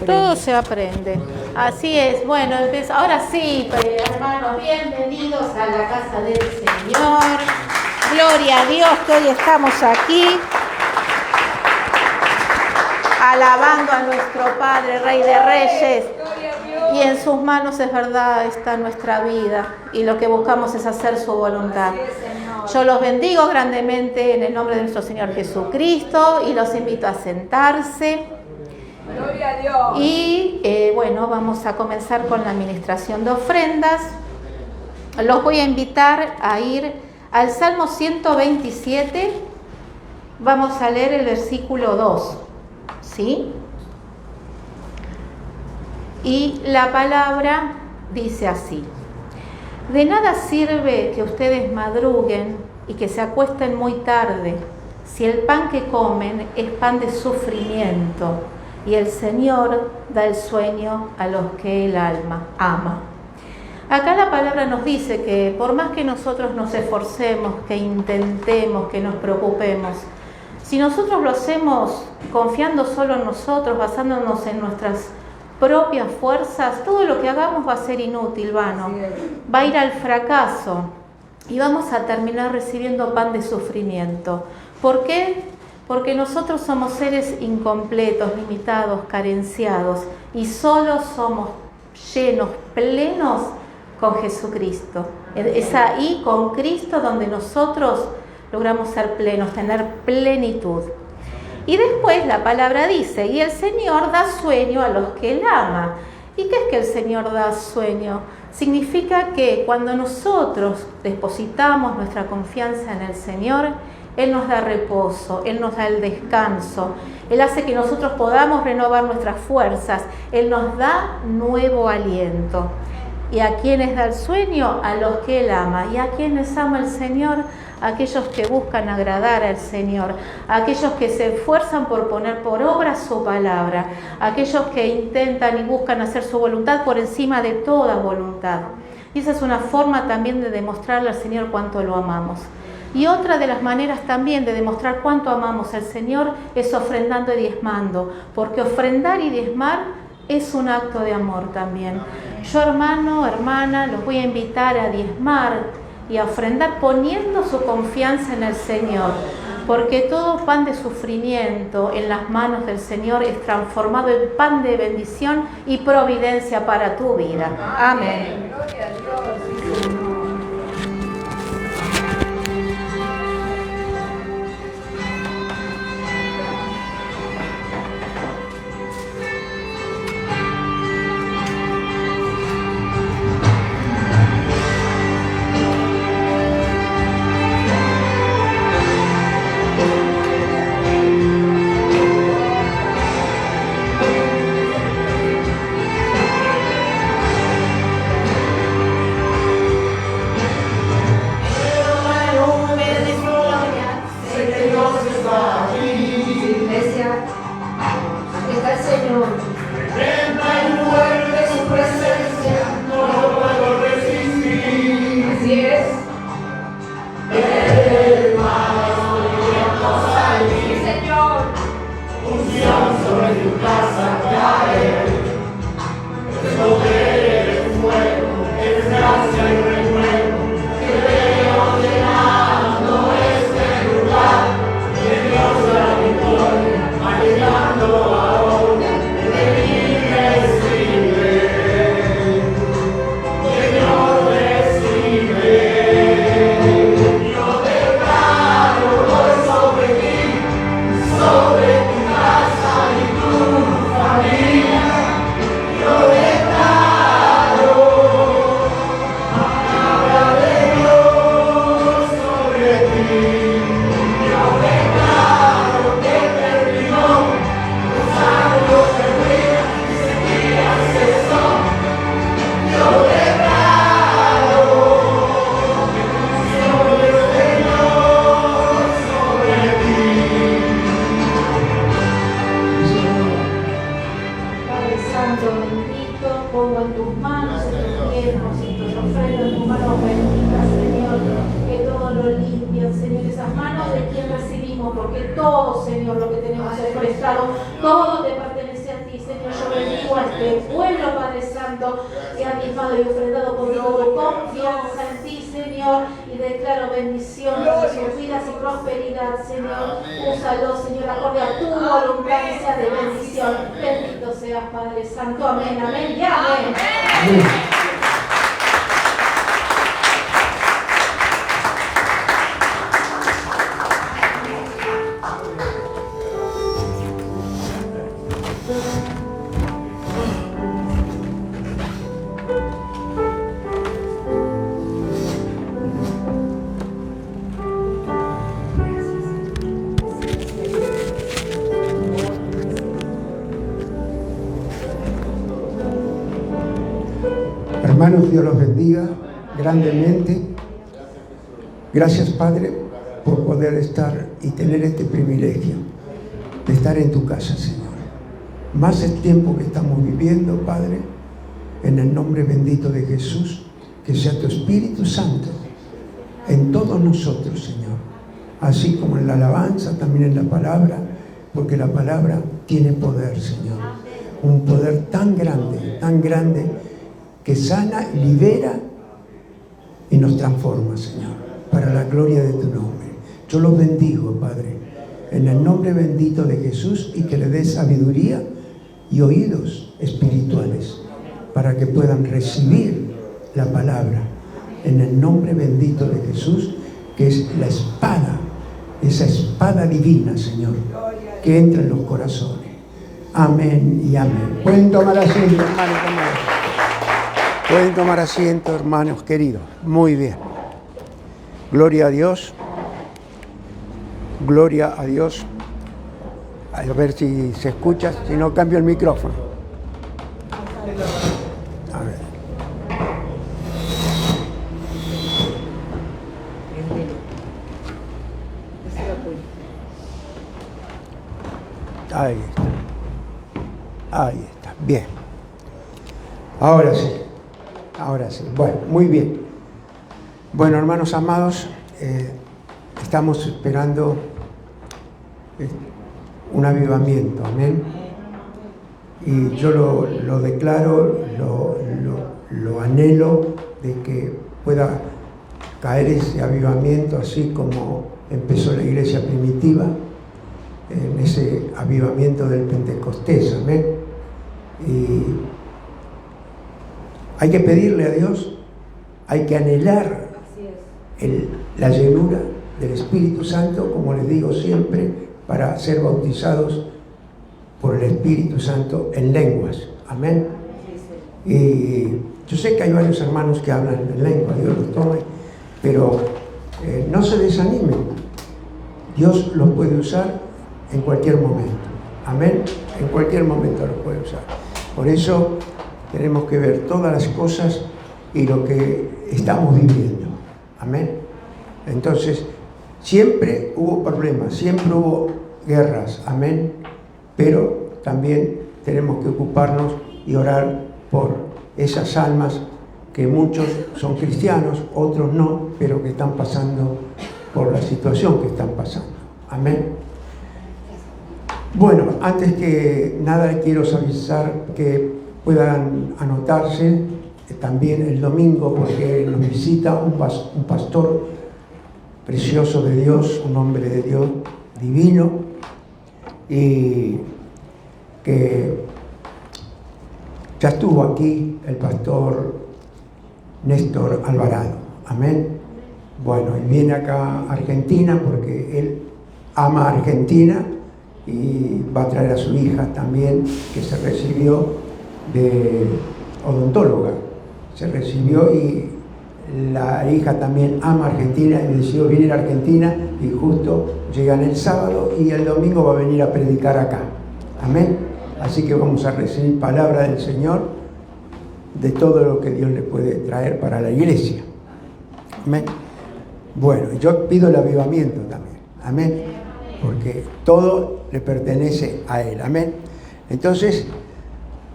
Todo se aprende. Así es. Bueno, ahora sí, hermanos, bienvenidos a la casa del Señor. Gloria a Dios que hoy estamos aquí, alabando a nuestro Padre, Rey de Reyes. Y en sus manos, es verdad, está nuestra vida. Y lo que buscamos es hacer su voluntad. Yo los bendigo grandemente en el nombre de nuestro Señor Jesucristo y los invito a sentarse. Gloria a Dios. Y bueno, vamos a comenzar con la administración de ofrendas. Los voy a invitar a ir al Salmo 127. Vamos a leer el versículo 2, ¿sí? Y la palabra dice así: de nada sirve que ustedes madruguen y que se acuesten muy tarde, si el pan que comen es pan de sufrimiento, y el Señor da el sueño a los que el alma ama. Acá la palabra nos dice que por más que nosotros nos esforcemos, que intentemos, que nos preocupemos, si nosotros lo hacemos confiando solo en nosotros, basándonos en nuestras propias fuerzas, todo lo que hagamos va a ser inútil, vano, va a ir al fracaso y vamos a terminar recibiendo pan de sufrimiento. ¿Por qué? Porque nosotros somos seres incompletos, limitados, carenciados, y solo somos llenos, plenos con Jesucristo. Es ahí con Cristo donde nosotros logramos ser plenos, tener plenitud. Y después la palabra dice: y el Señor da sueño a los que Él ama. ¿Y qué es que el Señor da sueño? Significa que cuando nosotros depositamos nuestra confianza en el Señor, Él nos da reposo, Él nos da el descanso, Él hace que nosotros podamos renovar nuestras fuerzas, Él nos da nuevo aliento. ¿Y a quiénes da el sueño? A los que Él ama. ¿Y a quiénes ama el Señor? A aquellos que buscan agradar al Señor, a aquellos que se esfuerzan por poner por obra su palabra, a aquellos que intentan y buscan hacer su voluntad por encima de toda voluntad. Y esa es una forma también de demostrarle al Señor cuánto lo amamos. Y otra de las maneras también de demostrar cuánto amamos al Señor es ofrendando y diezmando, porque ofrendar y diezmar es un acto de amor también. Yo, hermano, hermana, los voy a invitar a diezmar y a ofrendar poniendo su confianza en el Señor, porque todo pan de sufrimiento en las manos del Señor es transformado en pan de bendición y providencia para tu vida. Amén. Gloria a Dios, sí, Señor. todo, Señor, lo que tenemos es prestado, todo te pertenece a ti, Señor. Yo bendigo a este pueblo, Padre Santo, que ha diezmado y ofrendado conmigo confianza en ti, Señor, y declaro bendición sobre sus vidas y prosperidad, Señor. Úsalo, Señor, acorde a tu voluntad y sea de bendición. Bendito seas, Padre Santo. Amén, amén y amén. Amén. Hermanos, Dios los bendiga grandemente. Gracias, Padre, por poder estar y tener este privilegio de estar en tu casa, Señor. Más el tiempo que estamos viviendo, Padre, en el nombre bendito de Jesús, que sea tu Espíritu Santo en todos nosotros, Señor. Así como en la alabanza, también en la palabra, porque la palabra tiene poder, Señor. Un poder tan grande, que sana, libera y nos transforma, Señor, para la gloria de tu nombre. Yo los bendigo, Padre, en el nombre bendito de Jesús, y que le des sabiduría y oídos espirituales para que puedan recibir la palabra en el nombre bendito de Jesús, que es la espada, esa espada divina, Señor, que entra en los corazones. Amén y amén. Pueden tomar asiento, hermanos. Pueden tomar asiento, hermanos queridos. Muy bien. Gloria a Dios. Gloria a Dios. A ver si se escucha, si no cambio el micrófono. A ver. Ahí está. Ahí está. Bien. Ahora sí. Ahora sí. Bueno, muy bien. Bueno, hermanos amados, estamos esperando un avivamiento. Amén. Y yo lo declaro, lo anhelo de que pueda caer ese avivamiento así como empezó la iglesia primitiva, en ese avivamiento del Pentecostés. Amén. Y hay que pedirle a Dios, hay que anhelar la llenura del Espíritu Santo, como les digo siempre, para ser bautizados por el Espíritu Santo en lenguas. Amén. Y yo sé que hay varios hermanos que hablan en lengua, Dios los tome, pero no se desanimen. Dios los puede usar en cualquier momento. Amén. En cualquier momento los puede usar. Por eso tenemos que ver todas las cosas y lo que estamos viviendo. Amén. Entonces, siempre hubo problemas, siempre hubo guerras. Amén. Pero también tenemos que ocuparnos y orar por esas almas que muchos son cristianos, otros no, pero que están pasando por la situación que están pasando. Amén. Bueno, antes que nada quiero avisar que puedan anotarse también el domingo, porque nos visita un pastor precioso de Dios, un hombre de Dios divino, y que ya estuvo aquí el pastor Néstor Alvarado. Amén. Bueno, él viene acá a Argentina porque él ama a Argentina y va a traer a su hija también, que se recibió de odontóloga. Se recibió y la hija también ama Argentina y decidió venir a Argentina, y justo llegan el sábado y el domingo va a venir a predicar acá. Amén. Así que vamos a recibir palabra del Señor de todo lo que Dios le puede traer para la iglesia. Amén. Bueno, yo pido el avivamiento también. Amén. Porque todo le pertenece a Él. Amén. Entonces,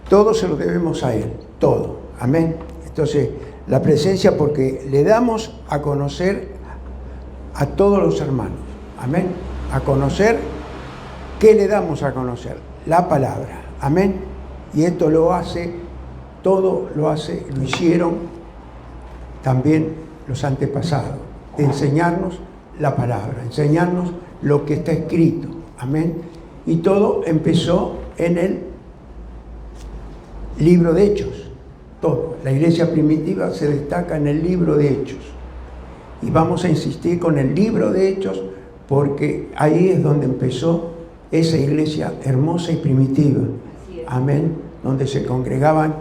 todo se lo debemos a Él. Todo. Amén. Entonces, la presencia, porque le damos a conocer a todos los hermanos. Amén. A conocer, ¿qué le damos a conocer? La palabra. Amén. Y esto lo hicieron también los antepasados, de enseñarnos la palabra, enseñarnos lo que está escrito. Amén. Y todo empezó en el libro de Hechos. Todo. La iglesia primitiva se destaca en el libro de Hechos. Y vamos a insistir con el libro de Hechos porque ahí es donde empezó esa iglesia hermosa y primitiva. Amén. Donde se congregaban,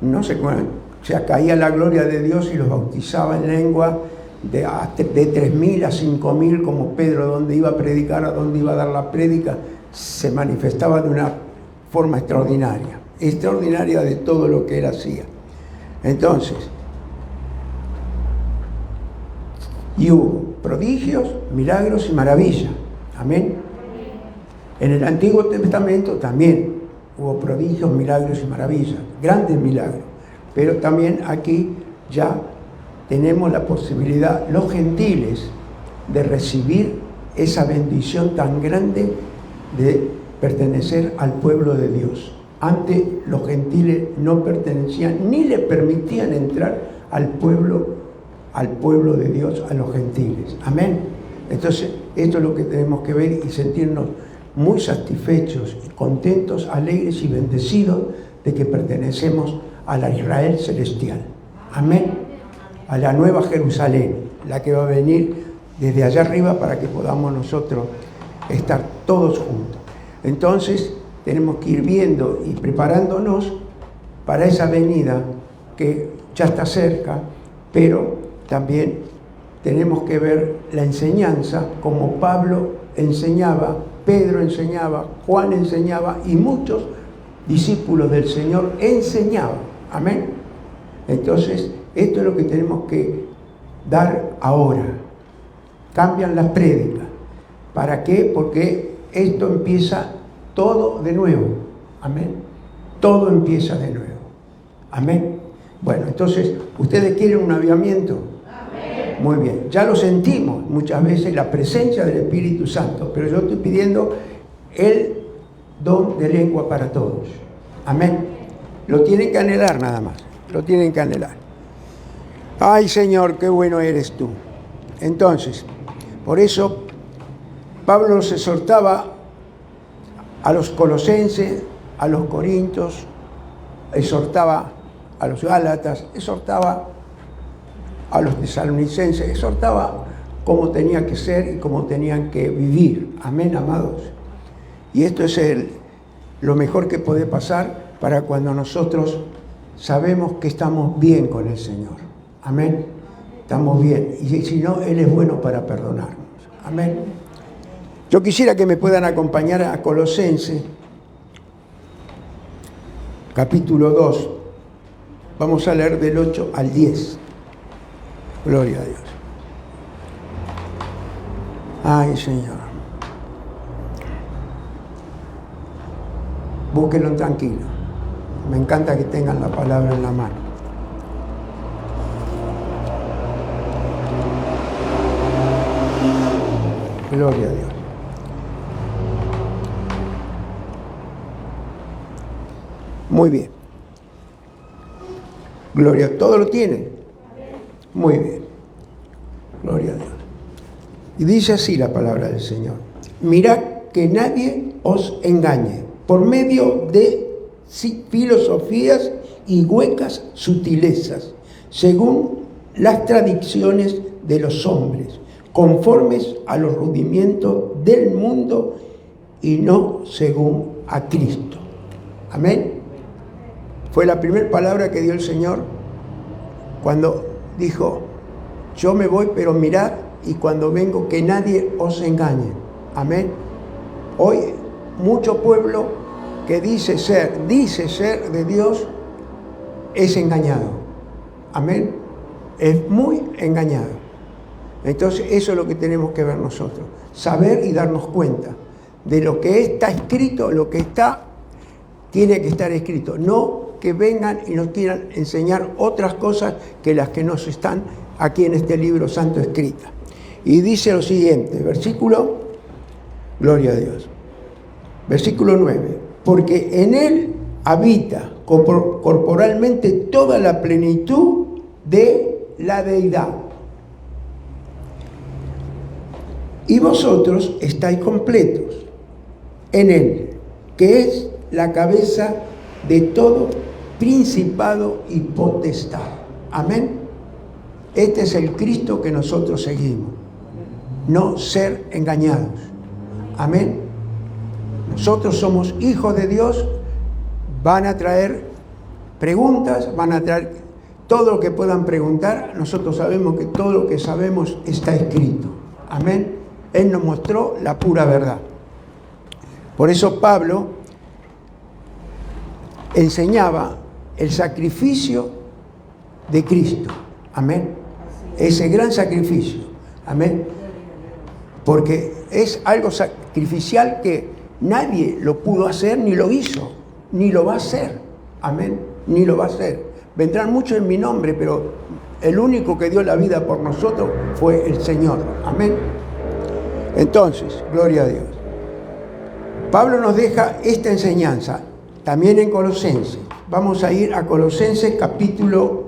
no sé cuándo, se caía la gloria de Dios y los bautizaba en lengua de 3.000 a 5.000, como Pedro, donde iba a predicar, a donde iba a dar la prédica, se manifestaba de una forma extraordinaria de todo lo que él hacía. Entonces, y hubo prodigios, milagros y maravillas. Amén. En el Antiguo Testamento también hubo prodigios, milagros y maravillas, grandes milagros. Pero también aquí ya tenemos la posibilidad, los gentiles, de recibir esa bendición tan grande de pertenecer al pueblo de Dios. Antes los gentiles no pertenecían ni le permitían entrar al pueblo de Dios, a los gentiles. Amén. Entonces, esto es lo que tenemos que ver y sentirnos muy satisfechos, contentos, alegres y bendecidos de que pertenecemos a la Israel celestial. Amén. A la nueva Jerusalén, la que va a venir desde allá arriba para que podamos nosotros estar todos juntos. Entonces, tenemos que ir viendo y preparándonos para esa venida que ya está cerca, pero también tenemos que ver la enseñanza como Pablo enseñaba, Pedro enseñaba, Juan enseñaba y muchos discípulos del Señor enseñaban. Amén. Entonces, esto es lo que tenemos que dar ahora. Cambian las prédicas. ¿Para qué? Porque esto empieza todo de nuevo. Amén. Todo empieza de nuevo. Amén. Bueno, entonces, ¿ustedes quieren un avivamiento? Amén. Muy bien. Ya lo sentimos muchas veces, la presencia del Espíritu Santo, pero yo estoy pidiendo el don de lengua para todos. Amén. Lo tienen que anhelar nada más. Lo tienen que anhelar. Ay, Señor, qué bueno eres tú. Entonces, por eso, Pablo se exhortaba a los colosenses, a los corintios, exhortaba a los gálatas, exhortaba a los tesalonicenses, exhortaba cómo tenía que ser y cómo tenían que vivir. Amén, amados. Y esto es lo mejor que puede pasar para cuando nosotros sabemos que estamos bien con el Señor. Amén. Estamos bien. Y si no, Él es bueno para perdonarnos. Amén. Yo quisiera que me puedan acompañar a Colosenses, capítulo 2. Vamos a leer del 8 al 10. Gloria a Dios. Ay, Señor. Búsquenlo tranquilo. Me encanta que tengan la palabra en la mano. Gloria a Dios. Muy bien. Gloria, ¿todo lo tienen? Muy bien. Gloria a Dios. Y dice así la palabra del Señor. Mirad que nadie os engañe por medio de filosofías y huecas sutilezas, según las tradiciones de los hombres, conformes a los rudimientos del mundo y no según a Cristo. Amén. Fue la primera palabra que dio el Señor cuando dijo, yo me voy, pero mirad, y cuando vengo, que nadie os engañe. Amén. Hoy, mucho pueblo que dice ser de Dios, es engañado. Amén. Es muy engañado. Entonces, eso es lo que tenemos que ver nosotros. Saber y darnos cuenta de lo que está escrito, lo que tiene que estar escrito. No que vengan y nos quieran enseñar otras cosas que las que nos están aquí en este libro santo escritas. Y dice lo siguiente, gloria a Dios, versículo 9, porque en Él habita corporalmente toda la plenitud de la deidad. Y vosotros estáis completos en Él, que es la cabeza de todo principado y potestad. Amén. Este es el Cristo que nosotros seguimos. No ser engañados. Amén. Nosotros somos hijos de Dios. Van a traer preguntas, van a traer todo lo que puedan preguntar. Nosotros sabemos que todo lo que sabemos está escrito. Amén. Él nos mostró la pura verdad. Por eso Pablo enseñaba el sacrificio de Cristo. Amén. Ese gran sacrificio. Amén. Porque es algo sacrificial que nadie lo pudo hacer ni lo hizo, ni lo va a hacer. Amén. Ni lo va a hacer. Vendrán muchos en mi nombre, pero el único que dio la vida por nosotros fue el Señor. Amén. Entonces, gloria a Dios. Pablo nos deja esta enseñanza también en Colosenses. Vamos a ir a Colosenses capítulo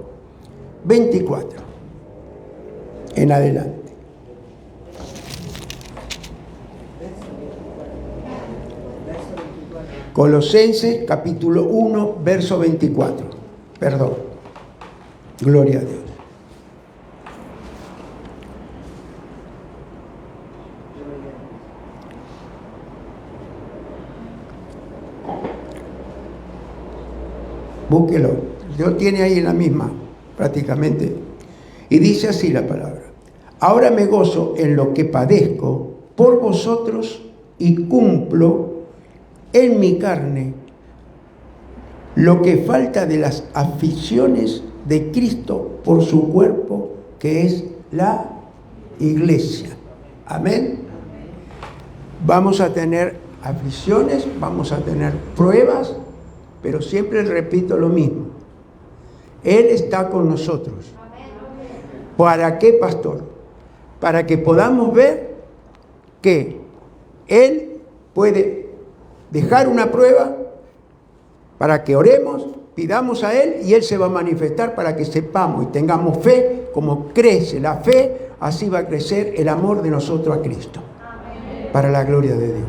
24 en adelante. Colosenses capítulo 1 verso 24. Perdón. Gloria a Dios. Búsquelo. Dios tiene ahí en la misma, prácticamente. Y dice así la palabra. Ahora me gozo en lo que padezco por vosotros y cumplo en mi carne lo que falta de las aflicciones de Cristo por su cuerpo, que es la iglesia. Amén. Vamos a tener aflicciones, vamos a tener pruebas, pero siempre repito lo mismo. Él está con nosotros. ¿Para qué, pastor? Para que podamos ver que Él puede dejar una prueba para que oremos, pidamos a Él y Él se va a manifestar para que sepamos y tengamos fe. Como crece la fe, así va a crecer el amor de nosotros a Cristo. Para la gloria de Dios.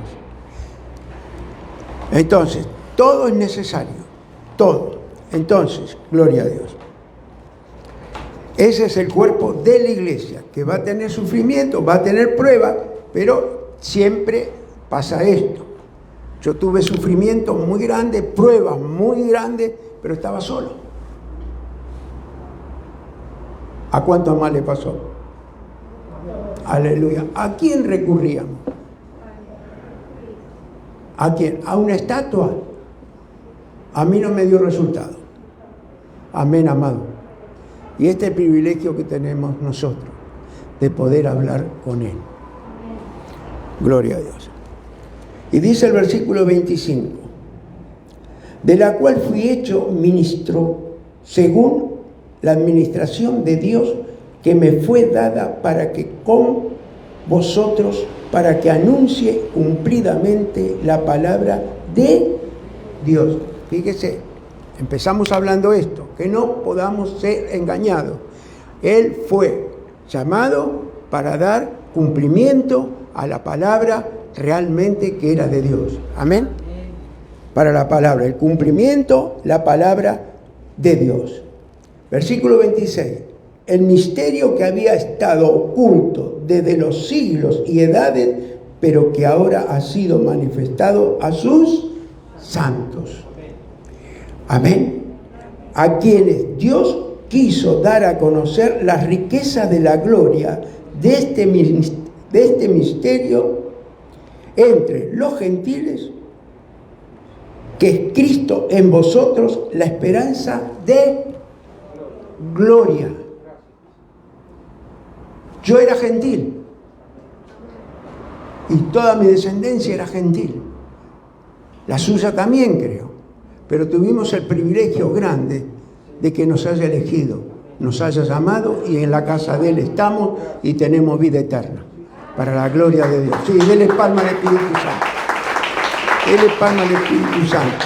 Entonces, todo es necesario, todo. Entonces, gloria a Dios. Ese es el cuerpo de la iglesia, que va a tener sufrimiento, va a tener prueba, pero siempre pasa esto. Yo tuve sufrimiento muy grande, pruebas muy grandes, pero estaba solo. ¿A cuántos más le pasó? Aleluya. ¿A quién recurríamos? ¿A quién? ¿A una estatua? A mí no me dio resultado. Amén, amado. Y este es el privilegio que tenemos nosotros, de poder hablar con Él. Gloria a Dios. Y dice el versículo 25, de la cual fui hecho ministro según la administración de Dios que me fue dada para que con vosotros, para que anuncie cumplidamente la palabra de Dios. Fíjese, empezamos hablando esto, que no podamos ser engañados. Él fue llamado para dar cumplimiento a la palabra realmente que era de Dios. Amén. Para la palabra, el cumplimiento, la palabra de Dios. Versículo 26. El misterio que había estado oculto desde los siglos y edades, pero que ahora ha sido manifestado a sus santos. Amén. A quienes Dios quiso dar a conocer las riquezas de la gloria de este misterio entre los gentiles, que es Cristo en vosotros, la esperanza de gloria. Yo era gentil y toda mi descendencia era gentil. La suya también, creo. Pero tuvimos el privilegio grande de que nos haya elegido, nos haya llamado y en la casa de Él estamos y tenemos vida eterna. Para la gloria de Dios. Sí, denle palma al Espíritu Santo. Denle palma al Espíritu Santo.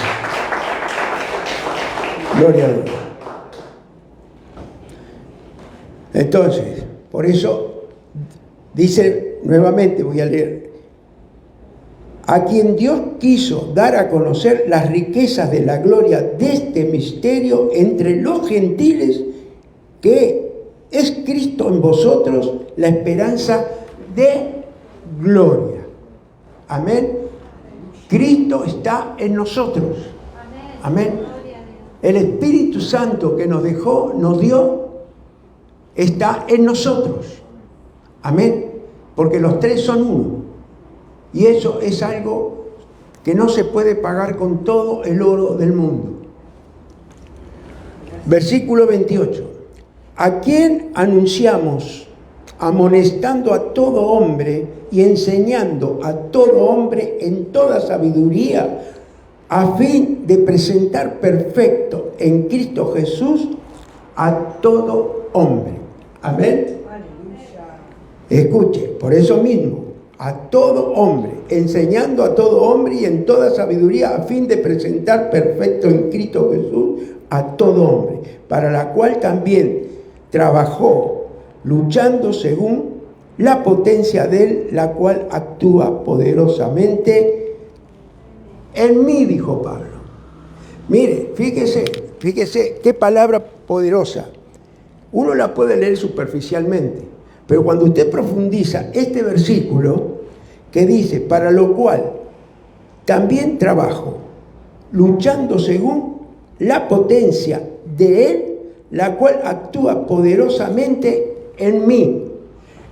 Gloria a Dios. Entonces, por eso dice nuevamente, voy a leer, a quien Dios quiso dar a conocer las riquezas de la gloria de este misterio entre los gentiles, que es Cristo en vosotros, la esperanza de gloria. Amén. Cristo está en nosotros. Amén. El Espíritu Santo que nos dejó, nos dio, está en nosotros. Amén. Porque los tres son uno. Y eso es algo que no se puede pagar con todo el oro del mundo. Versículo 28. ¿A quién anunciamos, amonestando a todo hombre y enseñando a todo hombre en toda sabiduría, a fin de presentar perfecto en Cristo Jesús a todo hombre? Amén. Escuche, por eso mismo, a todo hombre, enseñando a todo hombre y en toda sabiduría, a fin de presentar perfecto en Cristo Jesús a todo hombre, para la cual también trabajó, luchando según la potencia de él, la cual actúa poderosamente en mí, dijo Pablo. Mire, fíjese qué palabra poderosa. Uno la puede leer superficialmente, pero cuando usted profundiza este versículo que dice, para lo cual también trabajo, luchando según la potencia de él, la cual actúa poderosamente en mí.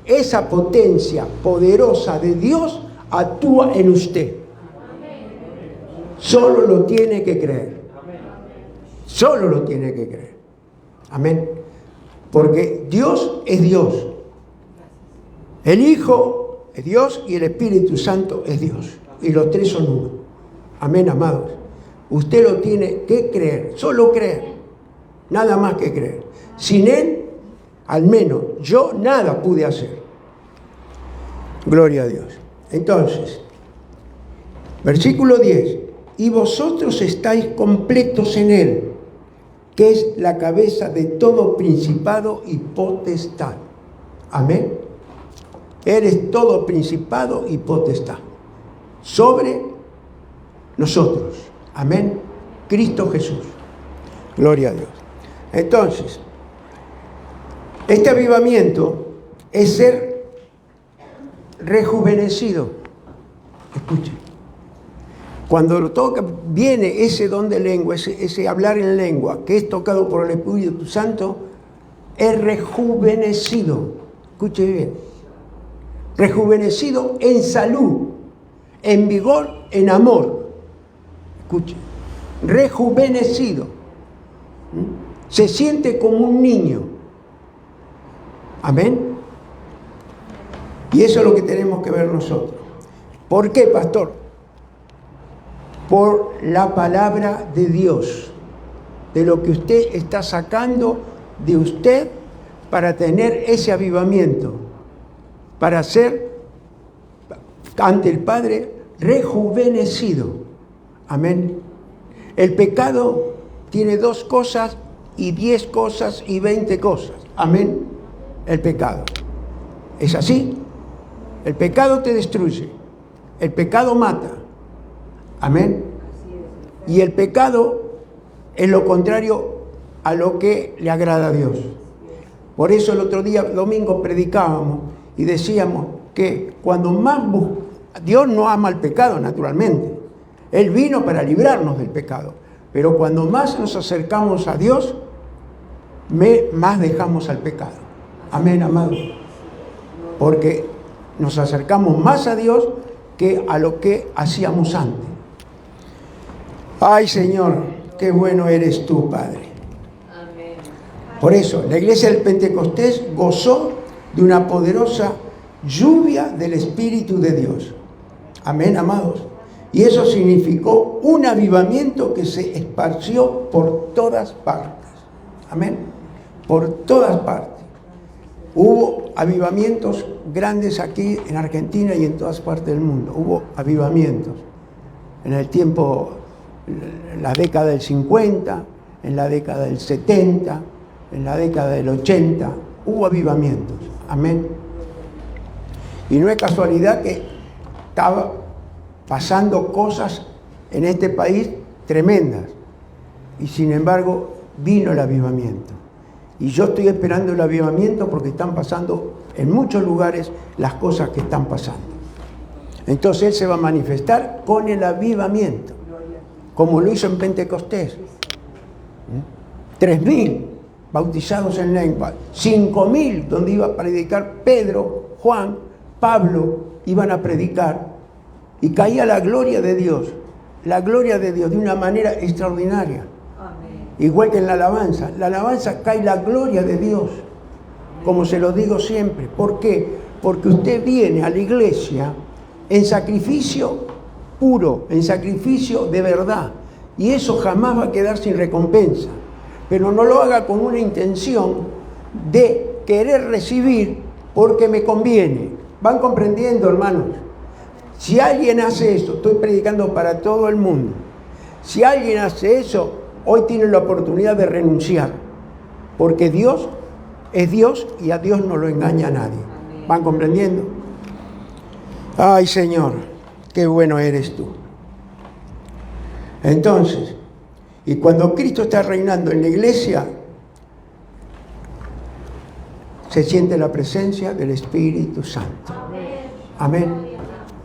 Esa potencia poderosa de Dios actúa en usted. Solo lo tiene que creer. Solo lo tiene que creer. Amén. Porque Dios es Dios. El Hijo es Dios y el Espíritu Santo es Dios. Y los tres son uno. Amén, amados. Usted lo tiene que creer. Solo creer. Nada más que creer. Sin Él, al menos yo nada pude hacer. Gloria a Dios. Entonces, versículo 10. Y vosotros estáis completos en Él, que es la cabeza de todo principado y potestad. Amén. Él es todo principado y potestad sobre nosotros. Amén. Cristo Jesús. Gloria a Dios. Entonces, este avivamiento es ser rejuvenecido. Escuchen. Cuando lo toca, viene ese don de lengua, ese hablar en lengua, que es tocado por el Espíritu Santo, es rejuvenecido. Escuche bien. Rejuvenecido en salud, en vigor, en amor. Escuche. Rejuvenecido. Se siente como un niño. Amén. Y eso es lo que tenemos que ver nosotros. ¿Por qué, pastor? Por la palabra de Dios, de lo que usted está sacando de usted para tener ese avivamiento, para ser ante el Padre rejuvenecido. Amén. El pecado tiene 2 cosas y 10 cosas y 20 cosas. Amén. El pecado. ¿Es así? El pecado te destruye. El pecado mata. Amén. Y el pecado es lo contrario a lo que le agrada a Dios. Por eso el otro día, domingo, predicábamos y decíamos que cuando más Dios no ama el pecado, naturalmente. Él vino para librarnos del pecado. Pero cuando más nos acercamos a Dios, más dejamos al pecado. Amén, amado. Porque nos acercamos más a Dios que a lo que hacíamos antes. Ay, Señor, qué bueno eres tú, Padre. Amén. Por eso, la iglesia del Pentecostés gozó de una poderosa lluvia del Espíritu de Dios. Amén, amados. Y eso significó un avivamiento que se esparció por todas partes. Amén. Por todas partes. Hubo avivamientos grandes aquí en Argentina y en todas partes del mundo. Hubo avivamientos. En el tiempo, la década del 50, en la década del 70, en la década del 80, hubo avivamientos. Amén. Y no es casualidad que estaba pasando cosas en este país tremendas. Y sin embargo, vino el avivamiento. Y yo estoy esperando el avivamiento porque están pasando en muchos lugares las cosas que están pasando. Entonces Él se va a manifestar con el avivamiento, como lo hizo en Pentecostés. 3.000 bautizados en lengua, 5.000 donde iba a predicar Pedro, Juan, Pablo, iban a predicar, y caía la gloria de Dios de una manera extraordinaria. Amén. Igual que en la alabanza cae la gloria de Dios, como se lo digo siempre. ¿Por qué? Porque usted viene a la iglesia en sacrificio puro, en sacrificio de verdad, y eso jamás va a quedar sin recompensa. Pero no lo haga con una intención de querer recibir porque me conviene. ¿Van comprendiendo, hermanos? Si alguien hace eso, estoy predicando para todo el mundo, si alguien hace eso, hoy tiene la oportunidad de renunciar, porque Dios es Dios y a Dios no lo engaña nadie. ¿Van comprendiendo? Ay, Señor, qué bueno eres tú. Entonces, y cuando Cristo está reinando en la iglesia, se siente la presencia del Espíritu Santo. Amén.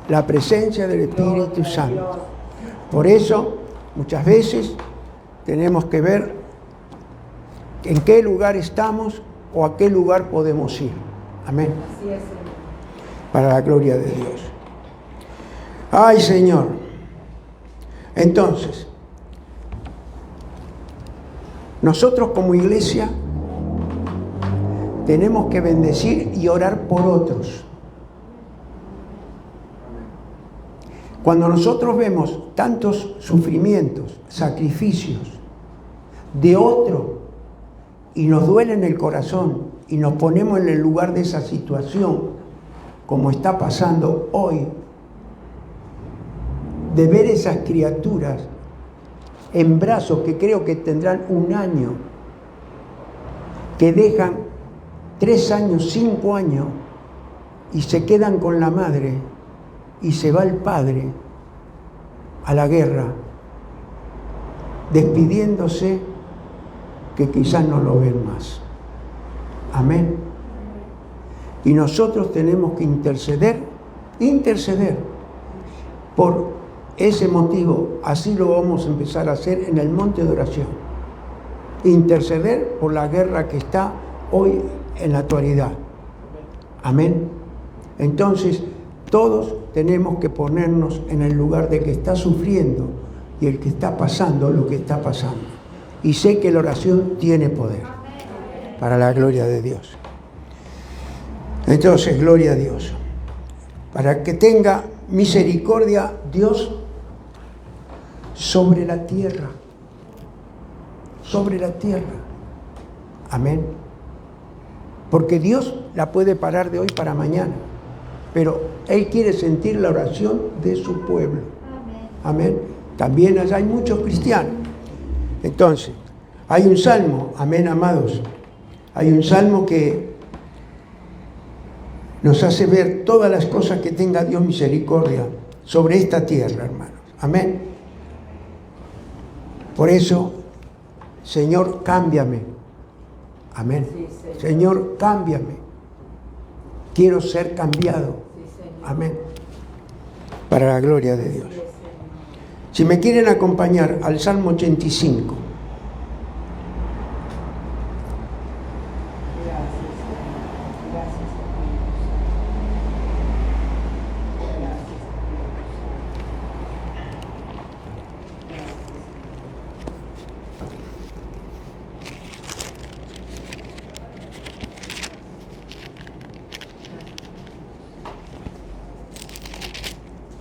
La presencia del Espíritu Santo. Por eso, muchas veces tenemos que ver en qué lugar estamos o a qué lugar podemos ir. Amén. Así es, Señor. Para la gloria de Dios. Ay, Señor. Entonces, nosotros como iglesia tenemos que bendecir y orar por otros. Cuando nosotros vemos tantos sufrimientos, sacrificios de otro y nos duele en el corazón y nos ponemos en el lugar de esa situación, como está pasando hoy, de ver esas criaturas en brazos que creo que tendrán 1 año, que dejan 3 años, 5 años y se quedan con la madre y se va el padre a la guerra, despidiéndose que quizás no lo ven más. Amén. Y nosotros tenemos que interceder por ese motivo. Así lo vamos a empezar a hacer en el monte de oración. Interceder por la guerra que está hoy en la actualidad. Amén. Entonces, todos tenemos que ponernos en el lugar de que está sufriendo y el que está pasando lo que está pasando. Y sé que la oración tiene poder para la gloria de Dios. Entonces, gloria a Dios. Para que tenga misericordia Dios sobre la tierra. Sobre la tierra. Amén. Porque Dios la puede parar de hoy para mañana. Pero Él quiere sentir la oración de su pueblo. Amén. También allá hay muchos cristianos. Entonces, hay un salmo, amén, amados. Hay un salmo que nos hace ver todas las cosas que tenga Dios misericordia sobre esta tierra, hermanos. Amén. Por eso, Señor, cámbiame. Amén. Señor, cámbiame. Quiero ser cambiado. Amén. Para la gloria de Dios. Si me quieren acompañar al Salmo 85.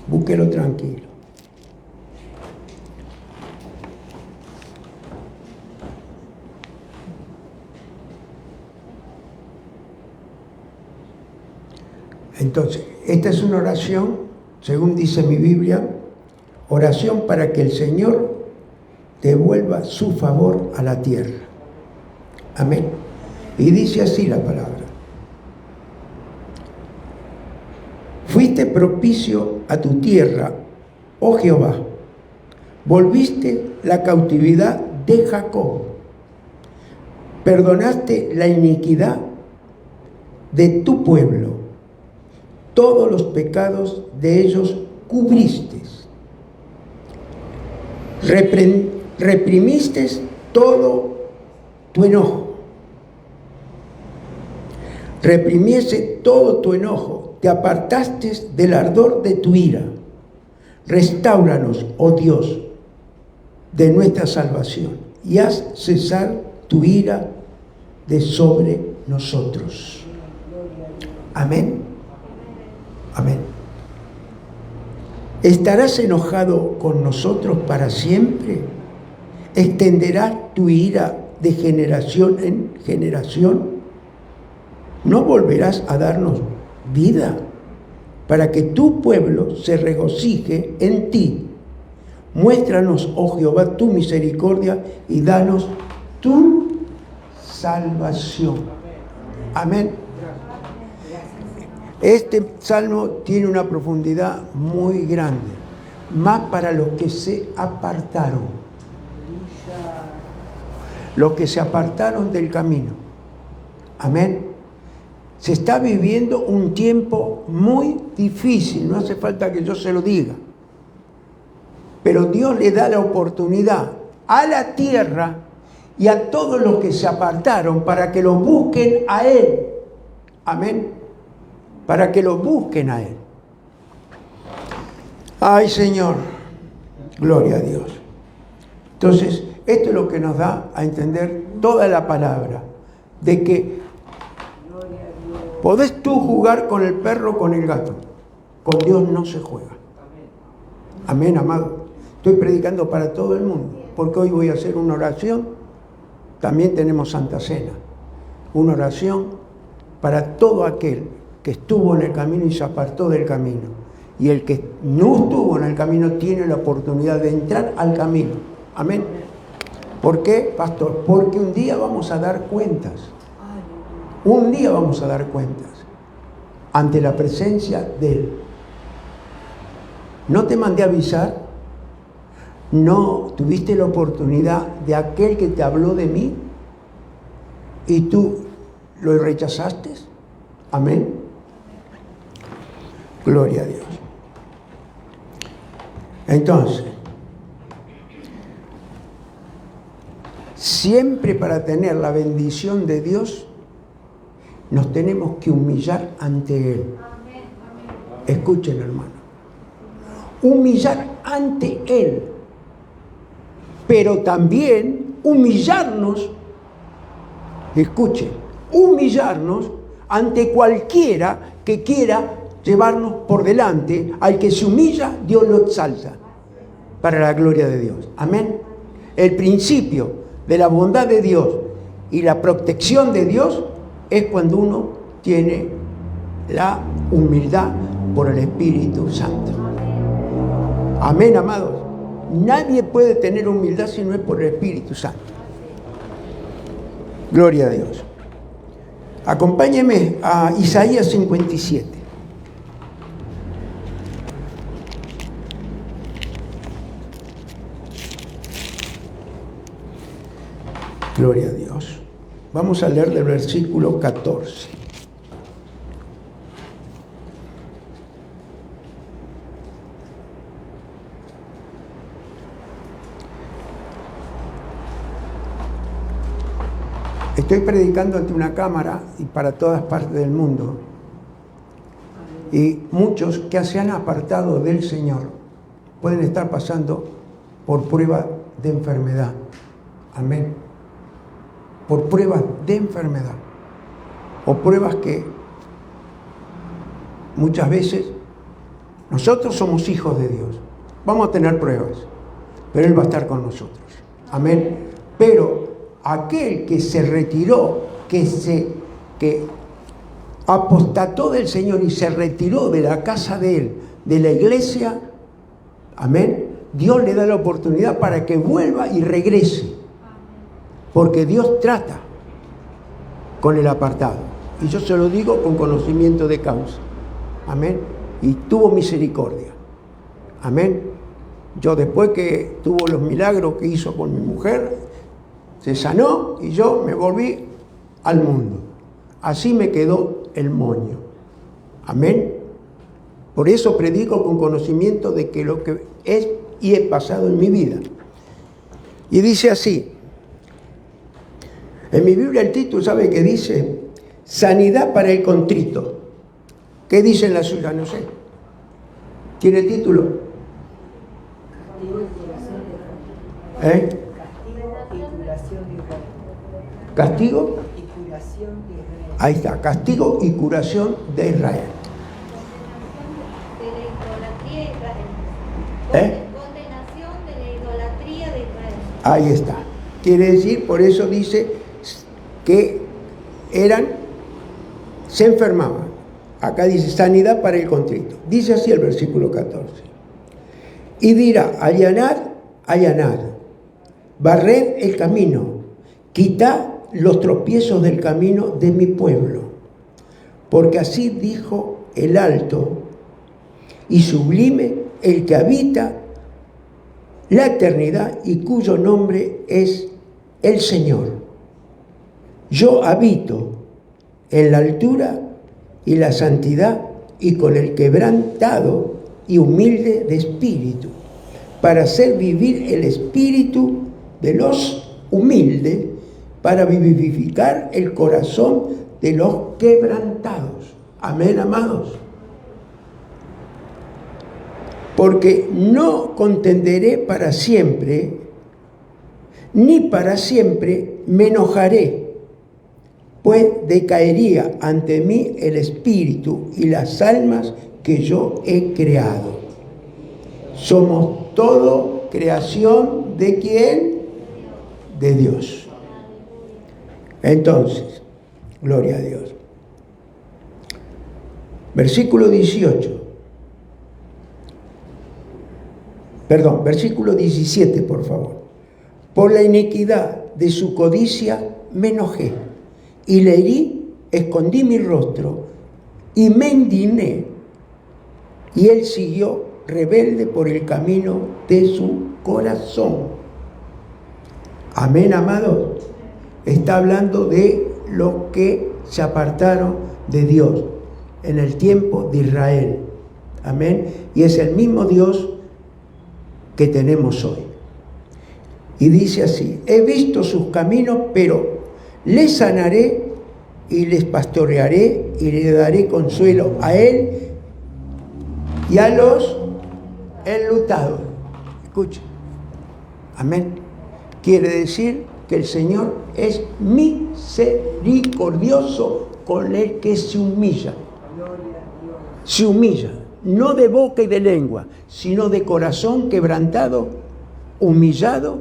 Búsquelo tranquilo. Entonces, esta es una oración, según dice mi Biblia, oración para que el Señor devuelva su favor a la tierra. Amén. Y dice así la palabra. Fuiste propicio a tu tierra, oh Jehová. Volviste la cautividad de Jacob. Perdonaste la iniquidad de tu pueblo. Todos los pecados de ellos cubriste. Reprimiste todo tu enojo. Reprimiese todo tu enojo. Te apartaste del ardor de tu ira. Restáuranos, oh Dios, de nuestra salvación, y haz cesar tu ira de sobre nosotros. Amén. Amén. ¿Estarás enojado con nosotros para siempre? ¿Extenderás tu ira de generación en generación? ¿No volverás a darnos vida para que tu pueblo se regocije en ti? Muéstranos, oh Jehová, tu misericordia y danos tu salvación. Amén. Este salmo tiene una profundidad muy grande, más para los que se apartaron. Los que se apartaron del camino. Amén. Se está viviendo un tiempo muy difícil, no hace falta que yo se lo diga. Pero Dios le da la oportunidad a la tierra y a todos los que se apartaron para que lo busquen a Él. Amén. Para que lo busquen a Él. Ay, Señor, gloria a Dios. Entonces, esto es lo que nos da a entender toda la palabra, de que podés tú jugar con el perro o con el gato. Con Dios no se juega. Amén, amado. Estoy predicando para todo el mundo, porque hoy voy a hacer una oración. También tenemos Santa Cena. Una oración para todo aquel que estuvo en el camino y se apartó del camino. Y el que no estuvo en el camino tiene la oportunidad de entrar al camino. Amén. ¿Por qué, pastor? Porque un día vamos a dar cuentas. Un día vamos a dar cuentas ante la presencia de Él. ¿No te mandé a avisar? ¿No tuviste la oportunidad de aquel que te habló de mí y tú lo rechazaste? Amén. Gloria a Dios. Entonces, siempre para tener la bendición de Dios, nos tenemos que humillar ante Él. Escuchen, hermano. Humillar ante Él. Pero también humillarnos, escuchen, humillarnos ante cualquiera que quiera llevarnos por delante. Al que se humilla, Dios lo exalta para la gloria de Dios. Amén. El principio de la bondad de Dios y la protección de Dios es cuando uno tiene la humildad por el Espíritu Santo. Amén, amados. Nadie puede tener humildad si no es por el Espíritu Santo. Gloria a Dios. Acompáñeme a Isaías 57. Gloria a Dios. Vamos a leer del versículo 14. Estoy predicando ante una cámara y para todas partes del mundo. Y muchos que se han apartado del Señor pueden estar pasando por pruebas de enfermedad. Amén. Por pruebas de enfermedad. O pruebas que muchas veces nosotros somos hijos de Dios. Vamos a tener pruebas, pero Él va a estar con nosotros. Amén. Pero aquel que se retiró, que apostató del Señor y se retiró de la casa de Él, de la iglesia, amén, Dios le da la oportunidad para que vuelva y regrese. Porque Dios trata con el apartado. Y yo se lo digo con conocimiento de causa. Amén. Y tuvo misericordia. Amén. Yo después que tuvo los milagros que hizo con mi mujer, se sanó y yo me volví al mundo. Así me quedó el moño. Amén. Por eso predico con conocimiento de que lo que es y he pasado en mi vida. Y dice así. En mi Biblia el título, ¿sabe qué dice? Sanidad para el contrito. ¿Qué dice en la suya? No sé. ¿Tiene el título? ¿Eh? Castigo y curación de Israel. Ahí está, castigo y curación de Israel. De la idolatría de Israel. Condenación de la idolatría de Israel. Ahí está. Quiere decir, por eso dice que se enfermaban. Acá dice sanidad para el contrito. Dice así el versículo 14. Y dirá, allanad, barred el camino, quitad los tropiezos del camino de mi pueblo. Porque así dijo el alto y sublime, el que habita la eternidad y cuyo nombre es el Señor. Yo habito en la altura y la santidad y con el quebrantado y humilde de espíritu, para hacer vivir el espíritu de los humildes, para vivificar el corazón de los quebrantados. Amén, amados. Porque no contenderé para siempre, ni para siempre me enojaré, pues decaería ante mí el espíritu y las almas que yo he creado. Somos todo creación ¿de quién? De Dios. Entonces, gloria a Dios. Versículo 18. Perdón, versículo 17, por favor. Por la iniquidad de su codicia me enojé, y le herí, escondí mi rostro, y me indigné, y él siguió rebelde por el camino de su corazón. Amén, amados. Está hablando de los que se apartaron de Dios en el tiempo de Israel. Amén. Y es el mismo Dios que tenemos hoy. Y dice así: he visto sus caminos, pero les sanaré y les pastorearé y le daré consuelo a él y a los enlutados. Escuchen. Amén. Quiere decir que el Señor es misericordioso con el que se humilla. Se humilla, no de boca y de lengua, sino de corazón quebrantado, humillado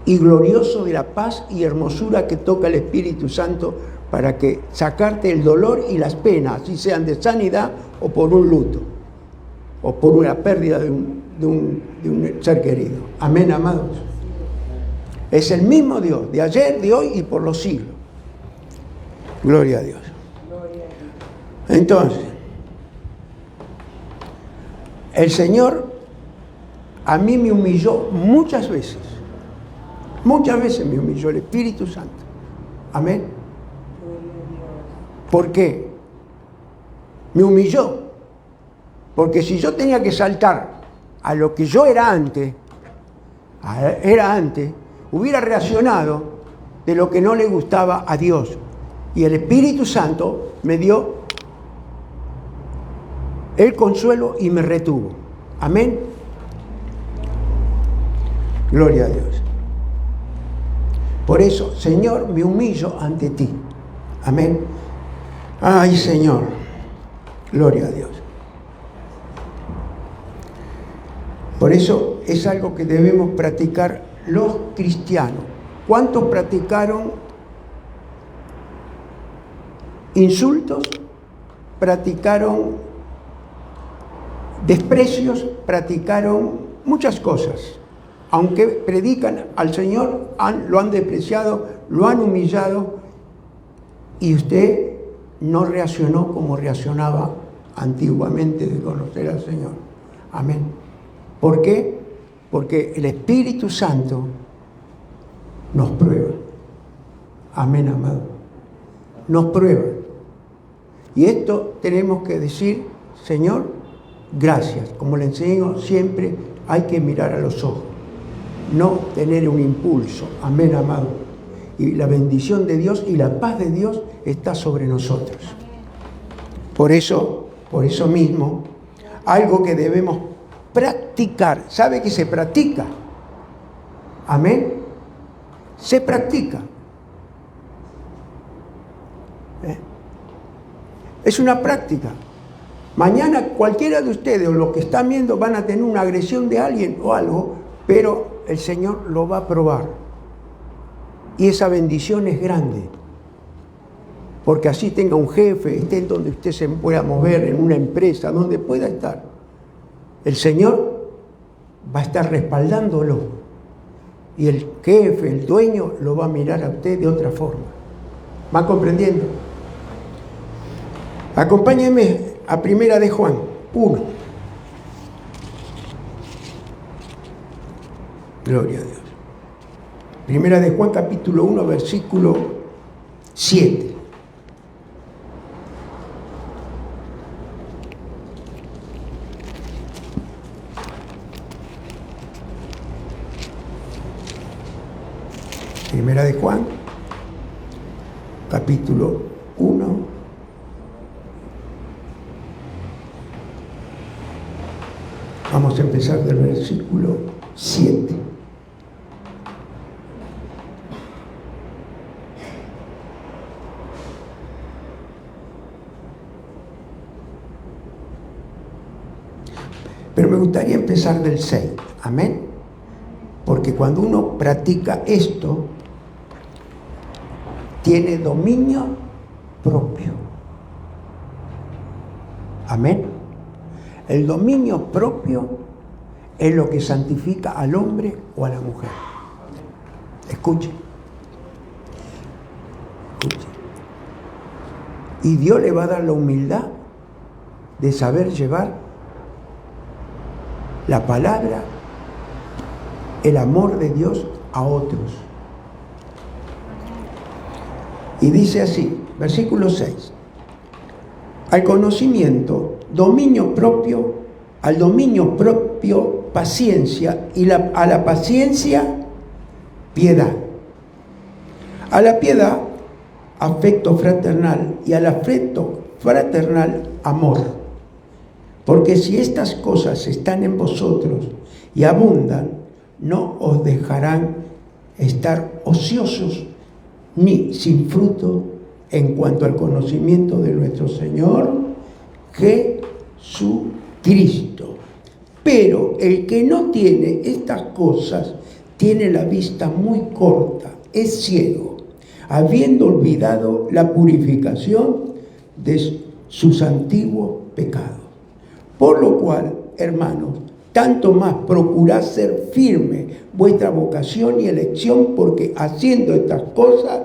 y glorioso de la paz y hermosura que toca el Espíritu Santo para que sacarte el dolor y las penas, así sean de sanidad o por un luto, o por una pérdida de un ser querido. Amén, amados. Es el mismo Dios, de ayer, de hoy y por los siglos. Gloria a Dios. Entonces, el Señor a mí me humilló muchas veces. Muchas veces me humilló el Espíritu Santo. Amén. ¿Por qué? Me humilló. Porque si yo tenía que saltar a lo que yo era antes, hubiera reaccionado de lo que no le gustaba a Dios. Y el Espíritu Santo me dio el consuelo y me retuvo. Amén. Gloria a Dios. Por eso, Señor, me humillo ante ti. Amén. Ay, Señor. Gloria a Dios. Por eso es algo que debemos practicar los cristianos. ¿Cuántos practicaron insultos? ¿Practicaron desprecios? ¿Practicaron muchas cosas. Aunque predican al Señor, lo han despreciado, lo han humillado, y usted no reaccionó como reaccionaba antiguamente de conocer al Señor. Amén. ¿Por qué? Porque el Espíritu Santo nos prueba. Amén, amado. Nos prueba. Y esto tenemos que decir, Señor, gracias. Como le enseño siempre, hay que mirar a los ojos, no tener un impulso. Amén, amado. Y la bendición de Dios y la paz de Dios está sobre nosotros. Por eso mismo, algo que debemos practicar. ¿Sabe que se practica? Amén. Se practica. Es una práctica. Mañana cualquiera de ustedes o los que están viendo van a tener una agresión de alguien o algo, pero el Señor lo va a probar. Y esa bendición es grande. Porque así tenga un jefe, esté en donde usted se pueda mover, en una empresa, donde pueda estar. El Señor va a estar respaldándolo. Y el jefe, el dueño, lo va a mirar a usted de otra forma. ¿Va comprendiendo? Acompáñenme a 1 de Juan 1. Gloria a Dios. 1 de Juan capítulo 1, versículo 7. Primera de Juan, capítulo 1, vamos a empezar del versículo 7. Pero me gustaría empezar del 6, amén. Porque cuando uno practica esto, tiene dominio propio. Amén. El dominio propio es lo que santifica al hombre o a la mujer. Escuchen. Escuchen. Y Dios le va a dar la humildad de saber llevar la palabra, el amor de Dios a otros. Y dice así, versículo 6. Al conocimiento, dominio propio, al dominio propio, paciencia, y a la paciencia, piedad. A la piedad, afecto fraternal, y al afecto fraternal, amor. Porque si estas cosas están en vosotros y abundan, no os dejarán estar ociosos ni sin fruto en cuanto al conocimiento de nuestro Señor Jesucristo. Pero el que no tiene estas cosas tiene la vista muy corta, es ciego, habiendo olvidado la purificación de sus antiguos pecados. Por lo cual, hermanos, tanto más procurad ser firme vuestra vocación y elección, porque haciendo estas cosas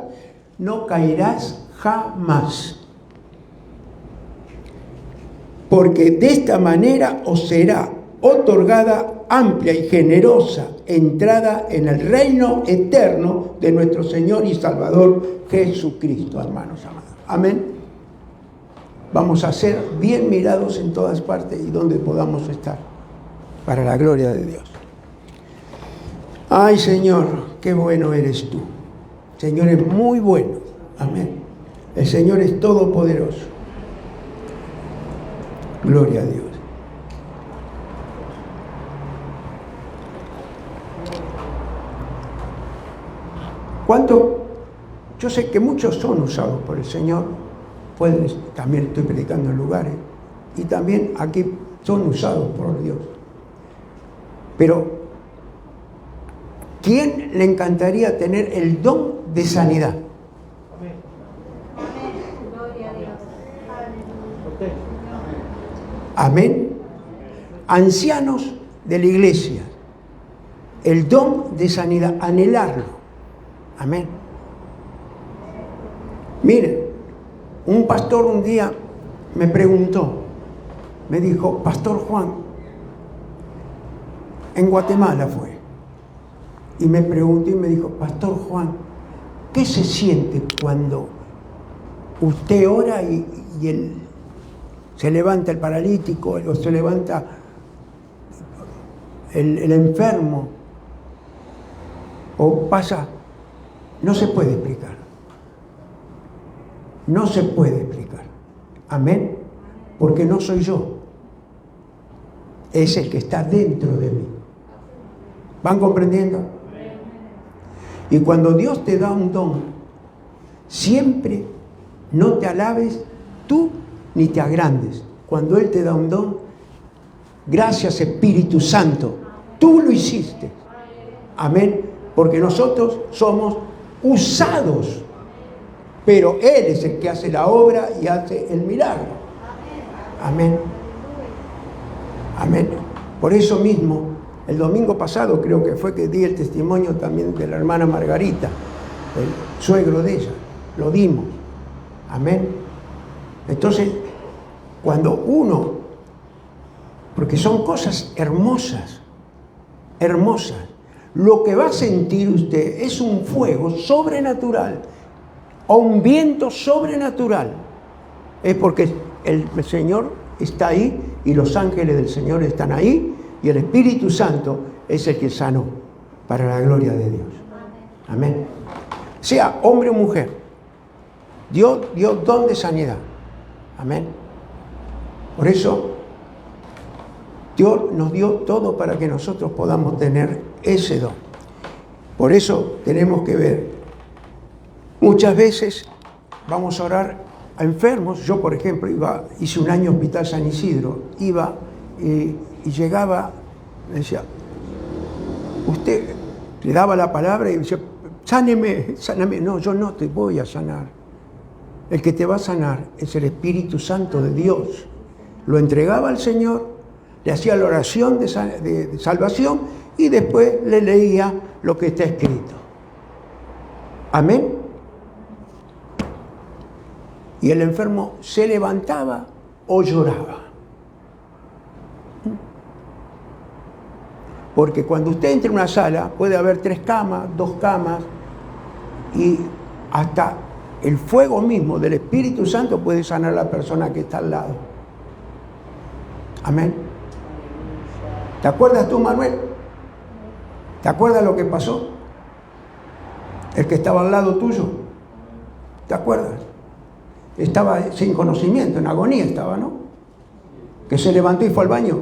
no caerás jamás. Porque de esta manera os será otorgada amplia y generosa entrada en el reino eterno de nuestro Señor y Salvador Jesucristo, hermanos amados. Amén. Vamos a ser bien mirados en todas partes y donde podamos estar, para la gloria de Dios. Ay, Señor, qué bueno eres tú. Señor es muy bueno. Amén. El Señor es todopoderoso. Gloria a Dios. ¿Cuánto? Yo sé que muchos son usados por el Señor. También estoy predicando en lugares. Y también aquí son usados por Dios. Pero, ¿quién le encantaría tener el don de sanidad? Amén. Ancianos de la iglesia, el don de sanidad, anhelarlo. Amén. Miren, un pastor un día me preguntó, me dijo, Pastor Juan, en Guatemala fue, y me preguntó y me dijo, Pastor Juan, ¿qué se siente cuando usted ora y se levanta el paralítico o se levanta el enfermo o pasa? No se puede explicar. No se puede explicar. Amén. Porque no soy yo. Es el que está dentro de mí. ¿Van comprendiendo? Y cuando Dios te da un don, siempre no te alabes tú ni te agrandes. Cuando Él te da un don, gracias Espíritu Santo, tú lo hiciste. Amén. Porque nosotros somos usados, pero Él es el que hace la obra y hace el milagro. Amén. Amén. Por eso mismo, el domingo pasado creo que fue que di el testimonio también de la hermana Margarita, el suegro de ella, lo dimos. Amén. Entonces, cuando uno, porque son cosas hermosas, hermosas, lo que va a sentir usted es un fuego sobrenatural o un viento sobrenatural. Es porque el Señor está ahí y los ángeles del Señor están ahí y el Espíritu Santo es el que sanó para la gloria de Dios. Amén. Sea hombre o mujer, Dios dio don de sanidad. Amén. Por eso Dios nos dio todo para que nosotros podamos tener ese don. Por eso tenemos que ver. Muchas veces vamos a orar a enfermos. Yo, por ejemplo, hice un año Hospital San Isidro. Iba y llegaba, me decía, usted le daba la palabra y decía, sáneme, sáname. No, yo no te voy a sanar. El que te va a sanar es el Espíritu Santo de Dios. Lo entregaba al Señor, le hacía la oración de salvación y después le leía lo que está escrito. Amén. Y el enfermo se levantaba o lloraba. Porque cuando usted entra en una sala puede haber 3 camas, 2 camas y hasta el fuego mismo del Espíritu Santo puede sanar a la persona que está al lado. Amén. ¿Te acuerdas tú, Manuel? ¿Te acuerdas lo que pasó? El que estaba al lado tuyo. ¿Te acuerdas? Estaba sin conocimiento, en agonía estaba, ¿no? Que se levantó y fue al baño.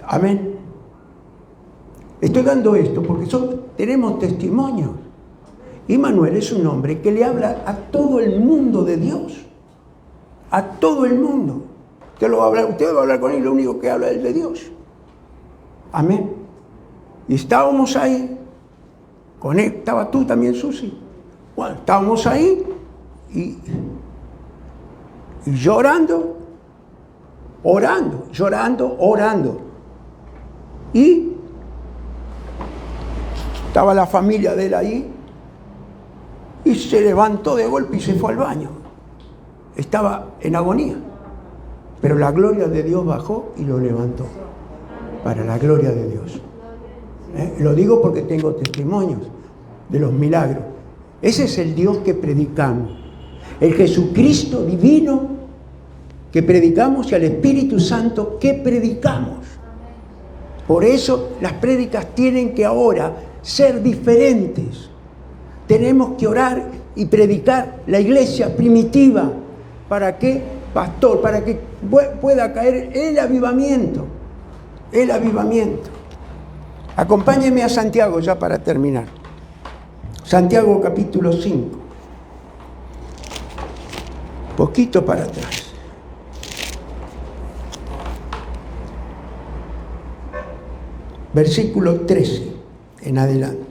Amén. Estoy dando esto porque tenemos testimonios. Y Manuel es un hombre que le habla a todo el mundo de Dios. A todo el mundo. Usted va a hablar con él, lo único que habla es de Dios. Amén. Y estábamos ahí. Con él, estaba tú también, Susi. Bueno, estábamos ahí y llorando, orando. Y estaba la familia de él ahí y se levantó de golpe y se fue al baño. Estaba en agonía. Pero la gloria de Dios bajó y lo levantó. Para la gloria de Dios. Lo digo porque tengo testimonios de los milagros. Ese es el Dios que predicamos. El Jesucristo divino que predicamos y al Espíritu Santo que predicamos. Por eso las prédicas tienen que ahora ser diferentes. Tenemos que orar y predicar la iglesia primitiva. ¿Para qué, pastor? Para que pueda caer el avivamiento. El avivamiento. Acompáñenme a Santiago ya para terminar. Santiago capítulo 5. Poquito para atrás. Versículo 13 en adelante.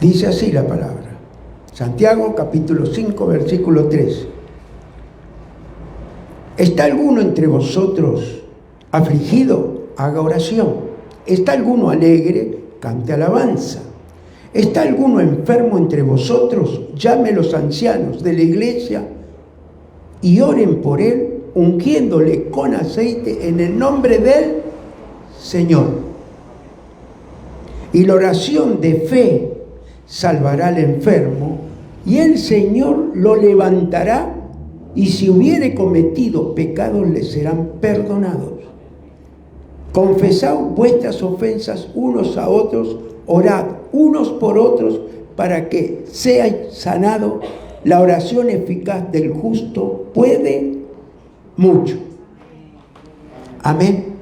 Dice así la palabra. Santiago capítulo 5, versículo 3. ¿Está alguno entre vosotros afligido? Haga oración. ¿Está alguno alegre? Cante alabanza. ¿Está alguno enfermo entre vosotros? Llame a los ancianos de la iglesia y oren por él, ungiéndole con aceite en el nombre del Señor. Y la oración de fe salvará al enfermo, y el Señor lo levantará, y si hubiere cometido pecados le serán perdonados. Confesad vuestras ofensas unos a otros, orad unos por otros para que seáis sanados. La oración eficaz del justo puede mucho. Amén.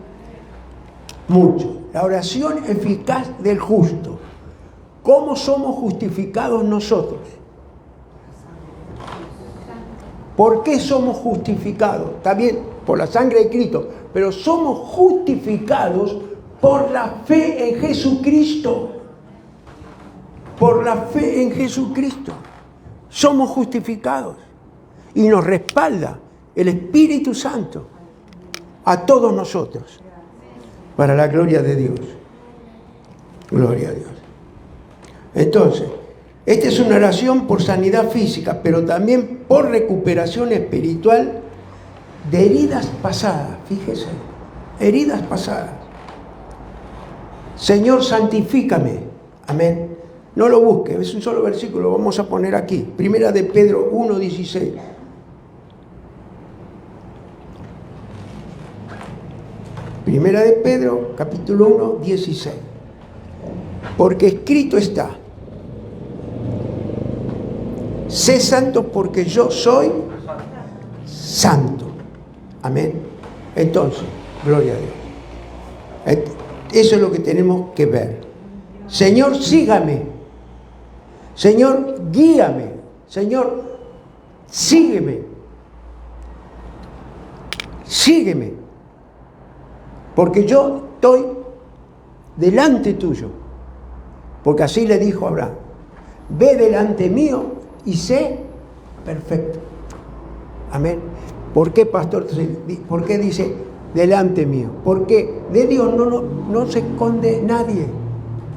Mucho. La oración eficaz del justo. ¿Cómo somos justificados nosotros? ¿Por qué somos justificados? También por la sangre de Cristo, pero somos justificados por la fe en Jesucristo. Por la fe en Jesucristo. Somos justificados. Y nos respalda el Espíritu Santo a todos nosotros. Para la gloria de Dios. Gloria a Dios. Entonces, esta es una oración por sanidad física, pero también por recuperación espiritual de heridas pasadas. Fíjese, heridas pasadas. Señor, santifícame. Amén. No lo busque, es un solo versículo, lo vamos a poner aquí. Primera de Pedro 1:16. Primera de Pedro, capítulo 1:16. Porque escrito está: sé santo porque yo soy santo. Amén. Entonces, gloria a Dios. Eso es lo que tenemos que ver. Señor, sígame. Señor, guíame. Señor, sígueme. Sígueme. Porque yo estoy delante tuyo. Porque así le dijo a Abraham: ve delante mío y sé perfecto. Amén. ¿Por qué, pastor? ¿Por qué dice delante mío? Porque de Dios no se esconde nadie.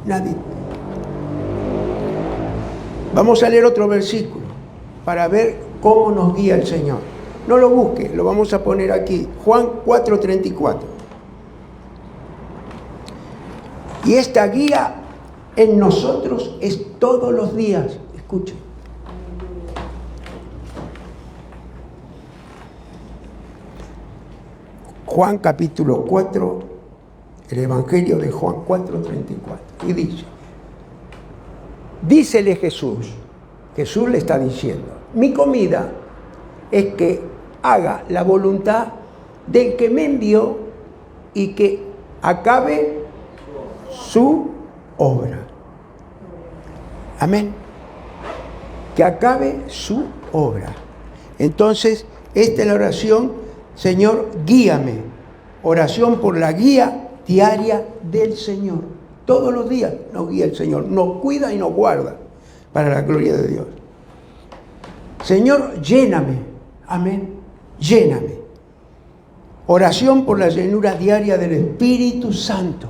Nadie. Vamos a leer otro versículo para ver cómo nos guía el Señor. No lo busque, lo vamos a poner aquí. Juan 4:34. Y esta guía en nosotros es todos los días. Escuchen. Juan capítulo 4, el Evangelio de Juan 4:34. Y dice: dícele Jesús le está diciendo: mi comida es que haga la voluntad del que me envió y que acabe su obra. Amén. Que acabe su obra. Entonces, esta es la oración: Señor, guíame. Oración por la guía diaria del Señor. Todos los días nos guía el Señor, nos cuida y nos guarda para la gloria de Dios. Señor, lléname. Amén. Lléname. Oración por la llenura diaria del Espíritu Santo.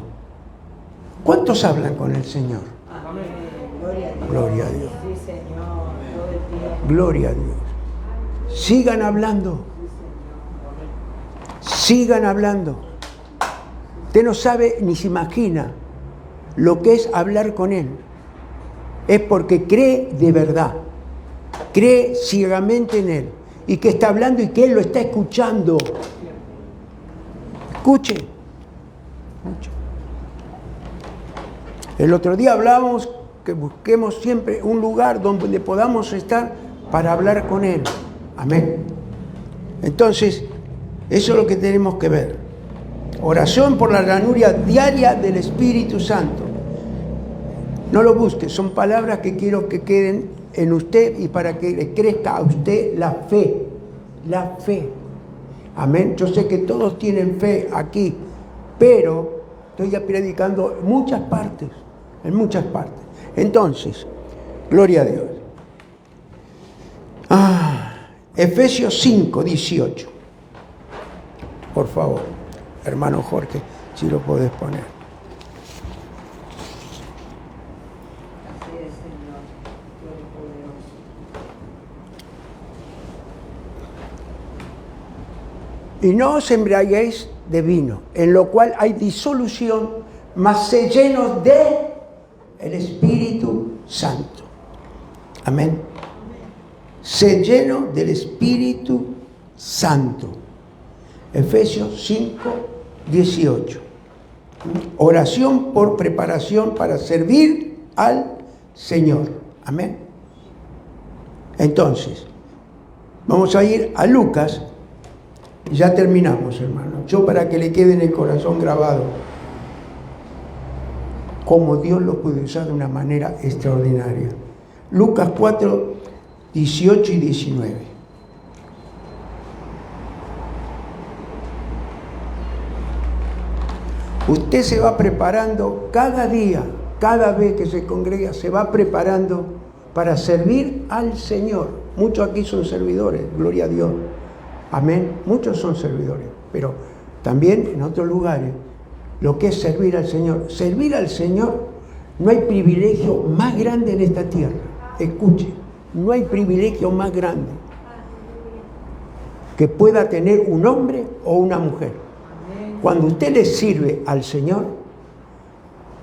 ¿Cuántos hablan con el Señor? Amén. Gloria a Dios. Sí, Señor. Todo el tiempo. Gloria a Dios. Sigan hablando. Sigan hablando. Usted no sabe ni se imagina lo que es hablar con Él. Es porque cree de verdad. Cree ciegamente en Él. Y que está hablando y que Él lo está escuchando. Escuche. Escuche. El otro día hablábamos que busquemos siempre un lugar donde podamos estar para hablar con Él. Amén. Entonces, eso es lo que tenemos que ver. Oración por la llenura diaria del Espíritu Santo. No lo busque, son palabras que quiero que queden en usted y para que le crezca a usted la fe. La fe. Amén. Yo sé que todos tienen fe aquí, pero estoy ya predicando en muchas partes. Entonces, Gloria a Dios. Efesios 5, 18. Por favor, hermano Jorge, si lo podés poner. Así es, Señor, Todopoderoso. Y no os embriaguéis de vino, en lo cual hay disolución, mas sed llenos de el Espíritu Santo. Amén. Sed lleno del Espíritu Santo. Efesios 5, 18. Oración por preparación para servir al Señor. Amén. Entonces, vamos a ir a Lucas. Ya terminamos, hermano. Yo, para que le quede en el corazón grabado cómo Dios lo puede usar de una manera extraordinaria. Lucas 4, 18 y 19. Usted se va preparando cada día, cada vez que se congrega, se va preparando para servir al Señor. Muchos aquí son servidores, gloria a Dios. Amén. Muchos son servidores, pero también en otros lugares, lo que es servir al Señor. Servir al Señor, no hay privilegio más grande en esta tierra. Escuche, no hay privilegio más grande que pueda tener un hombre o una mujer. Cuando usted le sirve al Señor,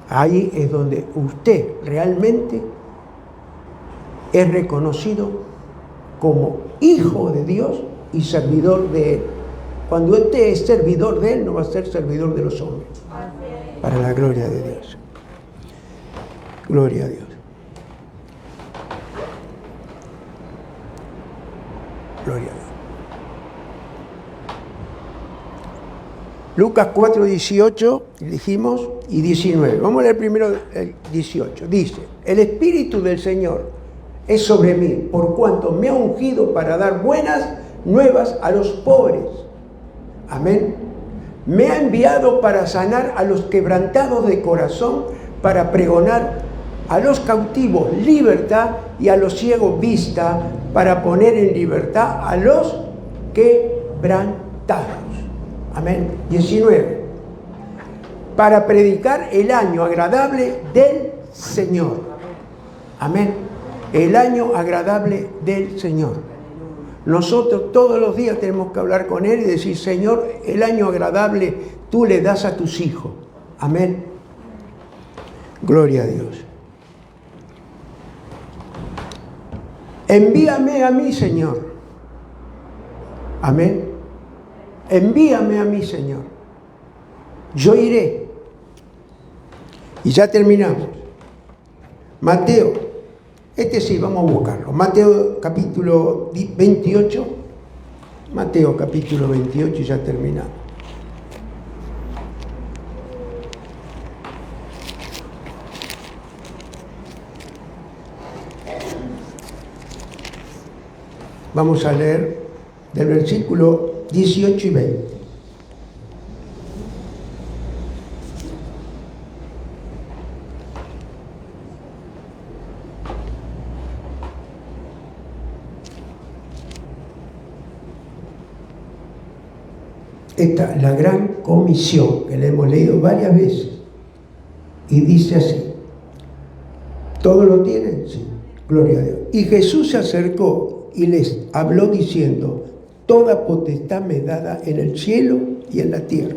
ahí es donde usted realmente es reconocido como hijo de Dios y servidor de Él. Cuando usted es servidor de Él, no va a ser servidor de los hombres. Para la gloria de Dios. Gloria a Dios. Gloria a Dios. Lucas 4, 18, dijimos, y 19. Vamos a leer primero el 18. Dice, el Espíritu del Señor es sobre mí, por cuanto me ha ungido para dar buenas nuevas a los pobres. Amén. Me ha enviado para sanar a los quebrantados de corazón, para pregonar a los cautivos libertad y a los ciegos vista, para poner en libertad a los quebrantados. Amén. 19. Para predicar el año agradable del Señor. Amén. El año agradable del Señor. Nosotros todos los días tenemos que hablar con Él y decir, Señor, el año agradable tú le das a tus hijos. Amén. Gloria a Dios. Envíame a mí, Señor. Amén. Envíame a mí, Señor. Yo iré. Y ya terminamos. Mateo. Este sí, vamos a buscarlo. Mateo capítulo 28. Mateo capítulo 28 y ya terminamos. Vamos a leer del versículo 18 y 20. Esta es la gran comisión que le hemos leído varias veces. Y dice así. ¿Todos lo tienen? Sí. Gloria a Dios. Y Jesús se acercó y les habló diciendo, toda potestad me es dada en el cielo y en la tierra.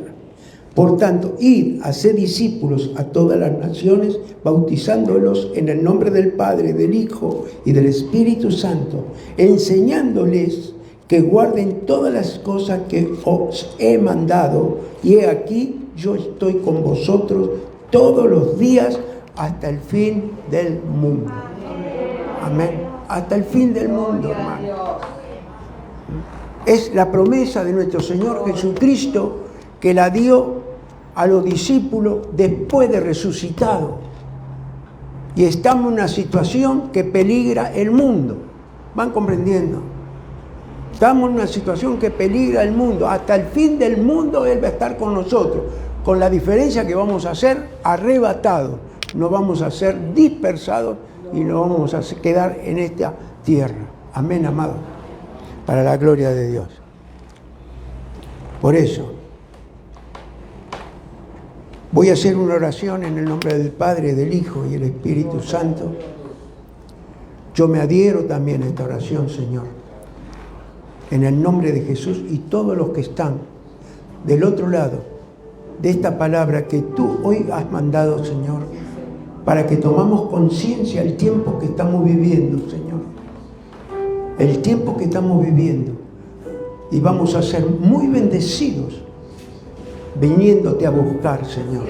Por tanto, id, haced discípulos a todas las naciones, bautizándolos en el nombre del Padre, del Hijo y del Espíritu Santo, enseñándoles que guarden todas las cosas que os he mandado, y he aquí, yo estoy con vosotros todos los días hasta el fin del mundo. Amén. Hasta el fin del mundo, hermano. Es la promesa de nuestro Señor Jesucristo que la dio a los discípulos después de resucitado. Y estamos en una situación que peligra el mundo. ¿Van comprendiendo? Estamos en una situación que peligra el mundo. Hasta el fin del mundo Él va a estar con nosotros. Con la diferencia que vamos a ser arrebatados. No vamos a ser dispersados, y nos vamos a quedar en esta tierra. Amén, amado. Para la gloria de Dios. Por eso, voy a hacer una oración en el nombre del Padre, del Hijo y del Espíritu Santo. Yo me adhiero también a esta oración, Señor. En el nombre de Jesús y todos los que están del otro lado de esta palabra que tú hoy has mandado, Señor, para que tomamos conciencia del tiempo que estamos viviendo, Señor. El tiempo que estamos viviendo. Y vamos a ser muy bendecidos viniéndote a buscar, Señor.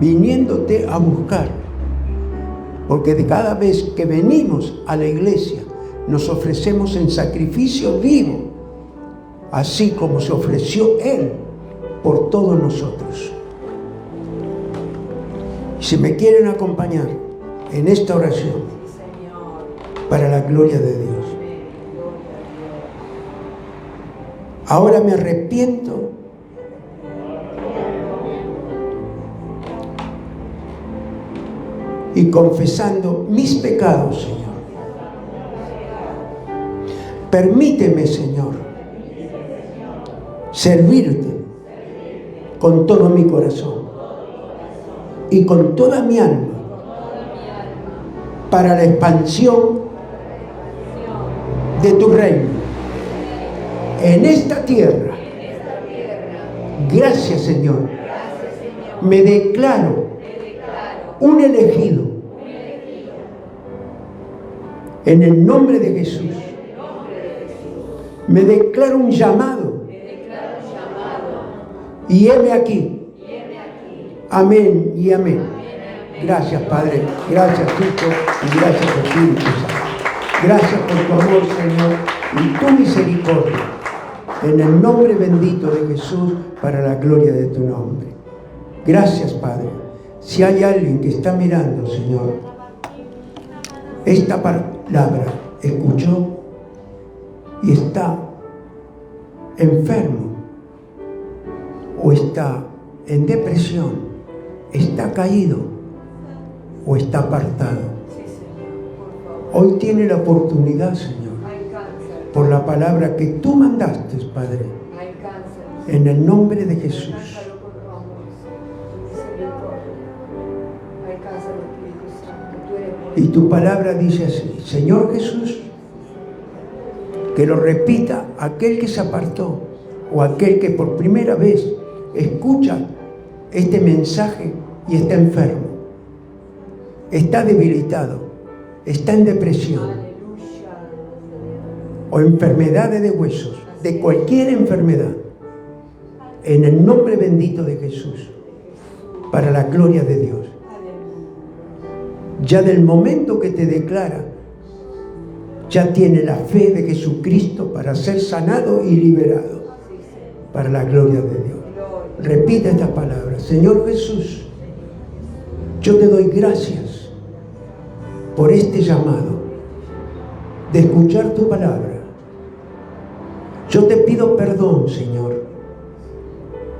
Viniéndote a buscar. Porque de cada vez que venimos a la iglesia, nos ofrecemos en sacrificio vivo, así como se ofreció Él por todos nosotros. Si me quieren acompañar en esta oración, para la gloria de Dios. Ahora me arrepiento y confesando mis pecados, Señor. Permíteme, Señor, servirte con todo mi corazón y con toda mi alma para la expansión de tu reino en esta tierra. Gracias, Señor. Me declaro un elegido en el nombre de Jesús. Me declaro un llamado y heme aquí. Amén y amén. Gracias, Padre. Gracias, Hijo, y gracias, Espíritu Santo. Gracias por tu amor, Señor, y tu misericordia. En el nombre bendito de Jesús, para la gloria de tu nombre. Gracias, Padre. Si hay alguien que está mirando, Señor, esta palabra escuchó y está enfermo o está en depresión, está caído o está apartado. Hoy tiene la oportunidad, Señor, por la palabra que tú mandaste, Padre, en el nombre de Jesús. Y tu palabra dice así: Señor Jesús, que lo repita aquel que se apartó o aquel que por primera vez escucha este mensaje y está enfermo, está debilitado, está en depresión o enfermedades de huesos, de cualquier enfermedad, en el nombre bendito de Jesús, para la gloria de Dios. Ya del momento que te declara, ya tiene la fe de Jesucristo para ser sanado y liberado, para la gloria de Dios. Repita esta palabra: Señor Jesús, yo te doy gracias por este llamado de escuchar tu palabra. Yo te pido perdón, Señor,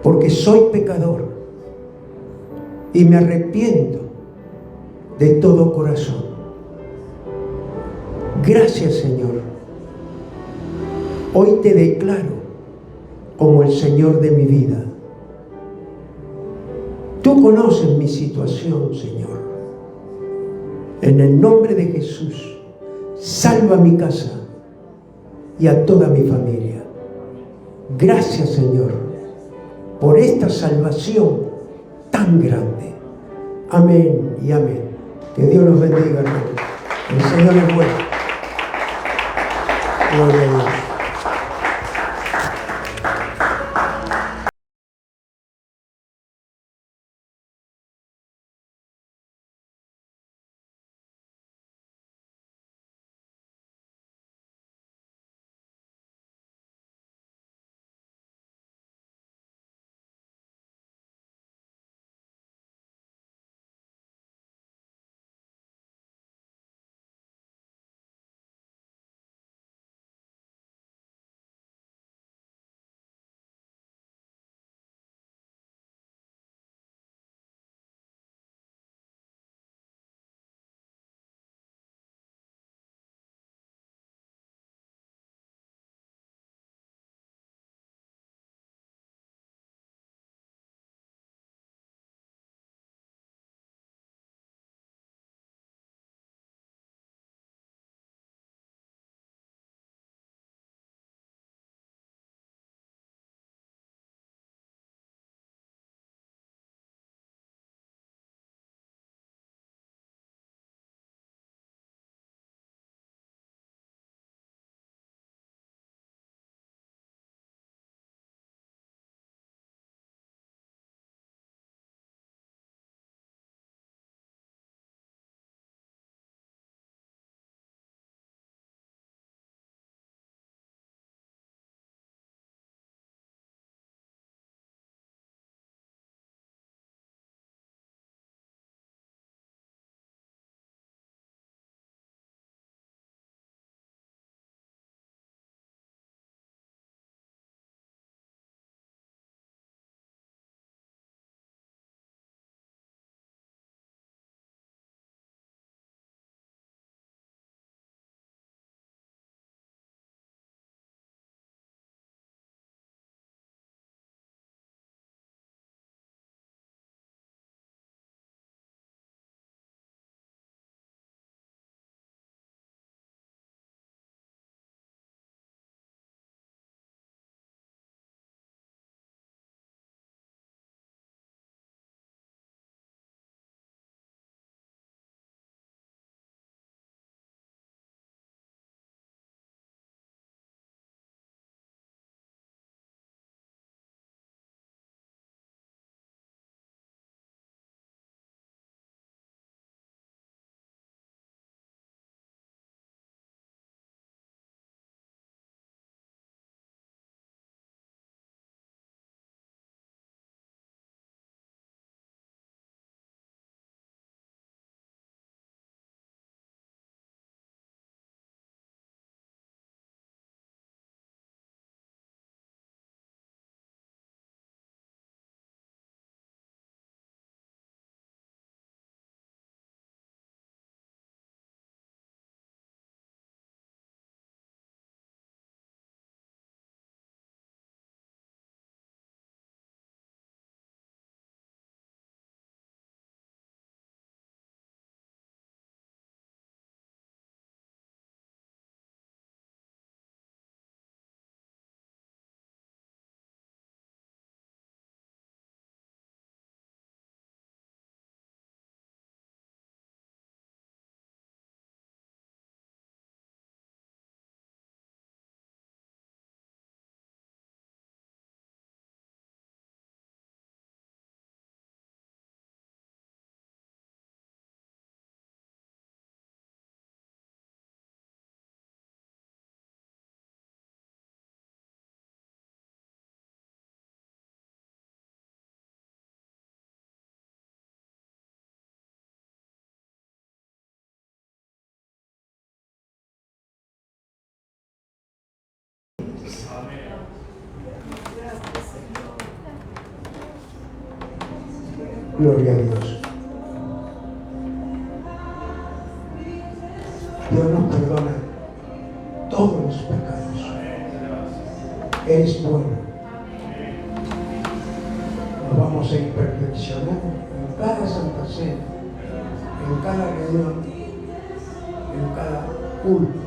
porque soy pecador y me arrepiento de todo corazón. Gracias, Señor. Hoy te declaro como el Señor de mi vida. Tú conoces mi situación, Señor. En el nombre de Jesús, salva mi casa y a toda mi familia. Gracias, Señor, por esta salvación tan grande. Amén y amén. Que Dios los bendiga, hermanos. El Señor es bueno. Gloria a Dios. Gloria a Dios. Dios nos perdona todos los pecados. Él es bueno. Nos vamos a ir perfeccionando en cada Santa Cena, en cada reunión, en cada culto.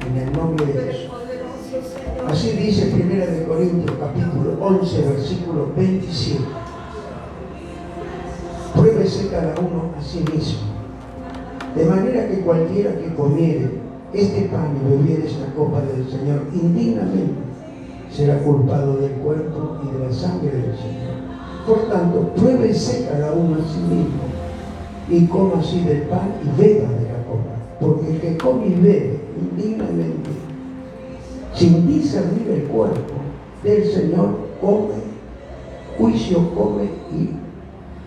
En el nombre de Jesús. Así dice 1 Corintios capítulo 11, versículo 27. Pruébese cada uno a sí mismo, de manera que cualquiera que comiere este pan y bebiere esta copa del Señor indignamente será culpado del cuerpo y de la sangre del Señor. Por tanto, pruébese cada uno a sí mismo y coma así del pan y beba de la copa, porque el que come y bebe indignamente, sin discernir el cuerpo del Señor, come, juicio come y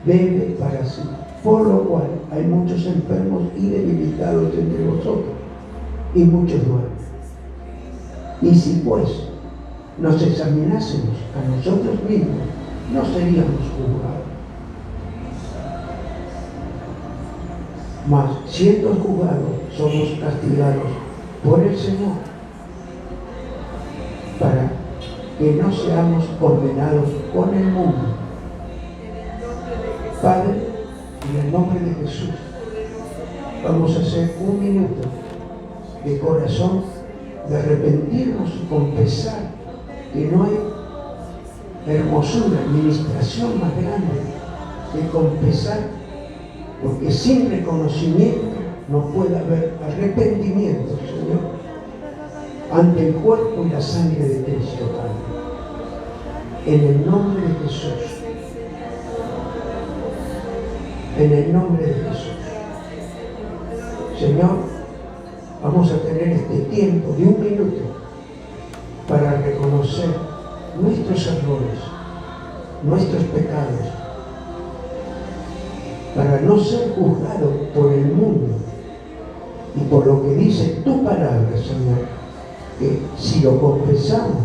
bebe para sí. Por lo cual hay muchos enfermos y debilitados entre vosotros, y muchos duermen. Y si pues nos examinásemos a nosotros mismos, no seríamos juzgados. Mas siendo juzgados, somos castigados por el Señor, para que no seamos condenados con el mundo. Padre, en el nombre de Jesús, vamos a hacer un minuto de corazón, de arrepentirnos y confesar que no hay hermosura, administración más grande que confesar, porque sin reconocimiento no puede haber arrepentimiento, Señor, ante el cuerpo y la sangre de Cristo, Padre. En el nombre de Jesús. En el nombre de Jesús. Señor, vamos a tener este tiempo de un minuto para reconocer nuestros errores, nuestros pecados, para no ser juzgados por el mundo y por lo que dice tu palabra, Señor, que si lo confesamos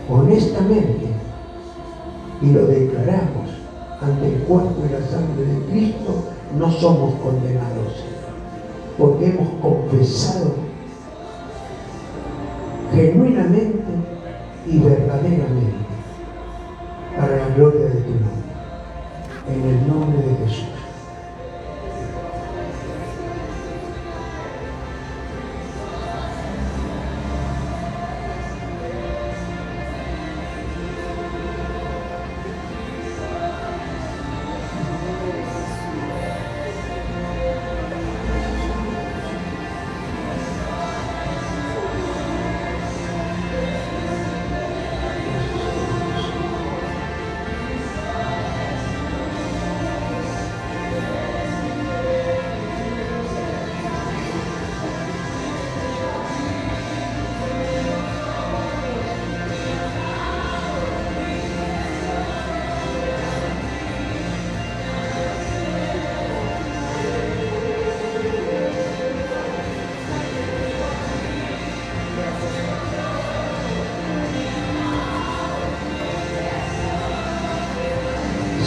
honestamente y lo declaramos ante el cuerpo y la sangre de Cristo, no somos condenados, porque hemos confesado genuinamente y verdaderamente para la gloria de tu nombre. En el nombre de Jesús.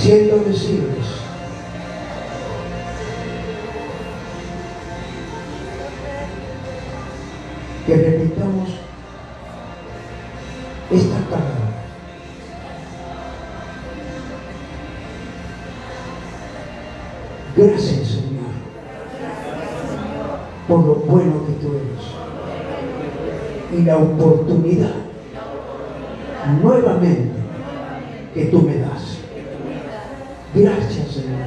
Siento decirles que repitamos esta palabra. Gracias, Señor, por lo bueno que tú eres y la oportunidad nuevamente que tú me das. Gracias, Señor.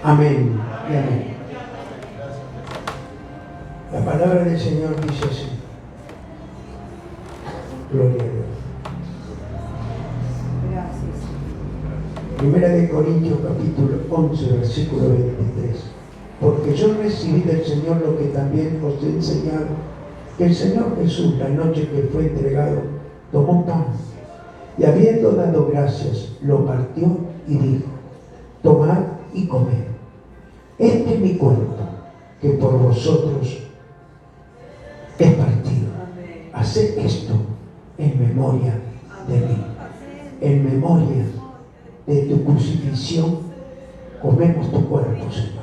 Amén y amén. La palabra del Señor dice así. Gloria a Dios. Gracias. Primera de Corintios capítulo 11, versículo 23. Porque yo recibí del Señor lo que también os he enseñado, que el Señor Jesús, la noche que fue entregado, tomó pan y habiendo dado gracias, lo partió y dijo: tomad y comed. Este es mi cuerpo, que por vosotros es partido. Haced esto en memoria de mí. En memoria de tu crucifixión, comemos tu cuerpo, Señor.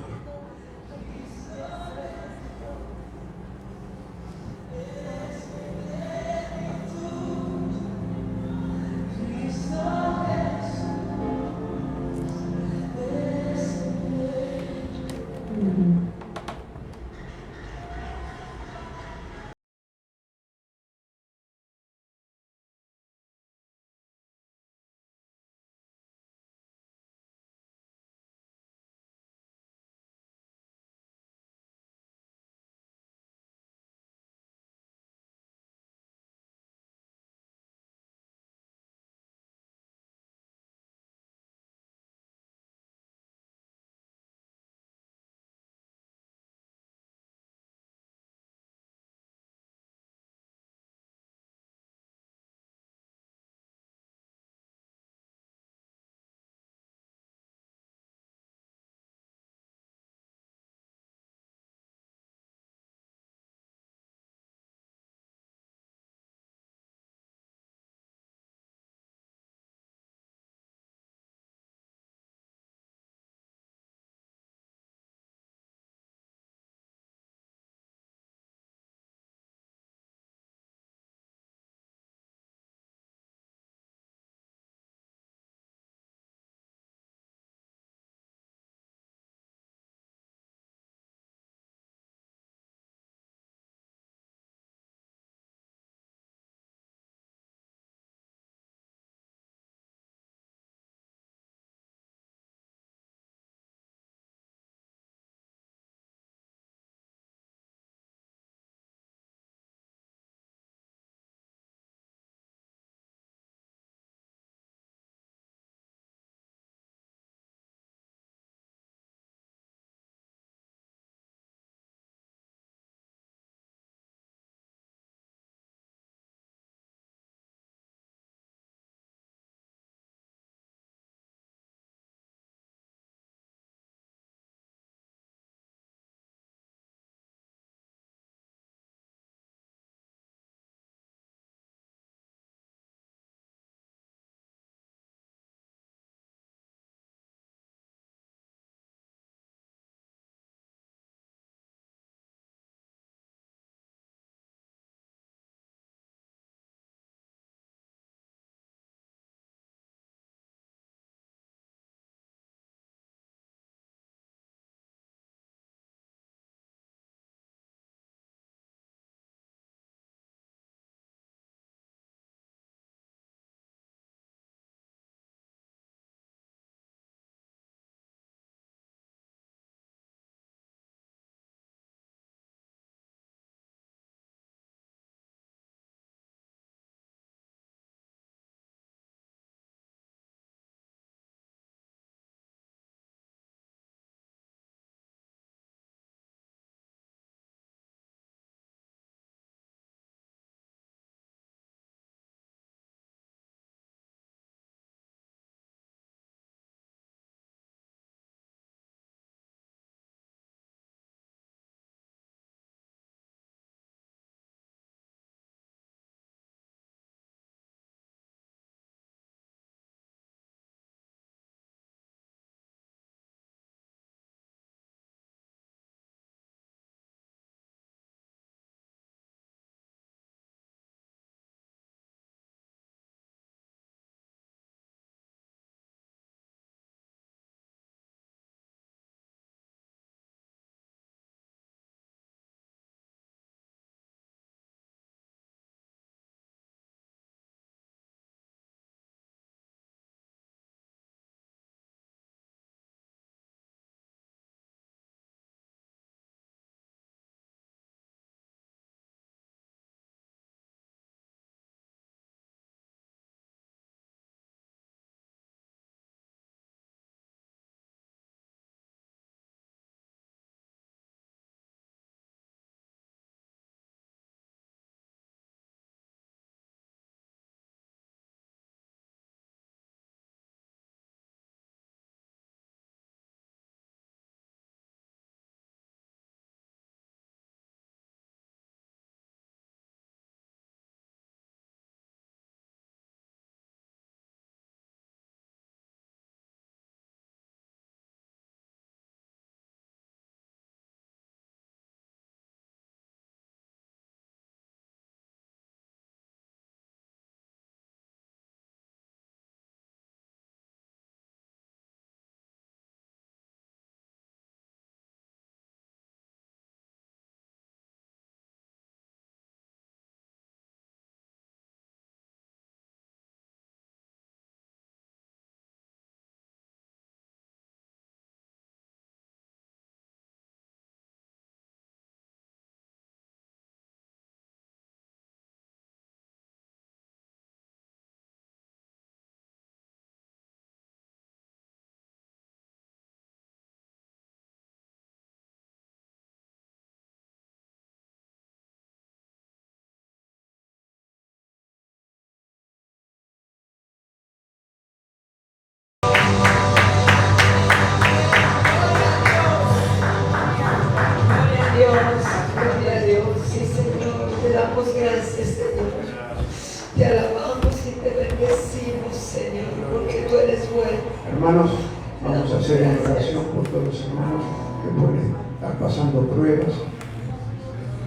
por todos los hermanos que pueden estar pasando pruebas,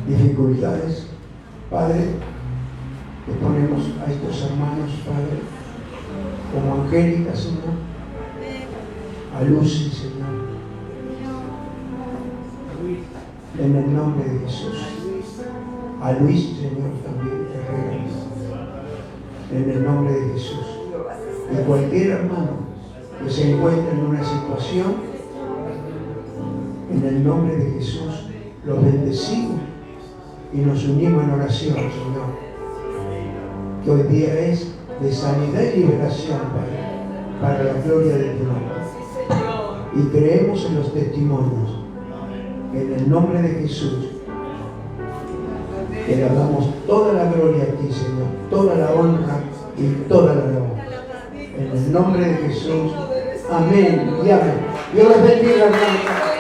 dificultades. Padre, le ponemos a estos hermanos, Padre, como Angélica, Señor, a Lucy, Señor, en el nombre de Jesús, a Luis, Señor, también, en el nombre de Jesús, y cualquier hermano que se encuentre en una situación, en el nombre de Jesús, los bendecimos y nos unimos en oración, Señor, que hoy día es de sanidad y liberación, Padre, para la gloria de tu nombre. Y creemos en los testimonios, en el nombre de Jesús, que le damos toda la gloria a ti, Señor, toda la honra y toda la alabanza. En el nombre de Jesús, amén y amén. Dios les bendiga, hermanos.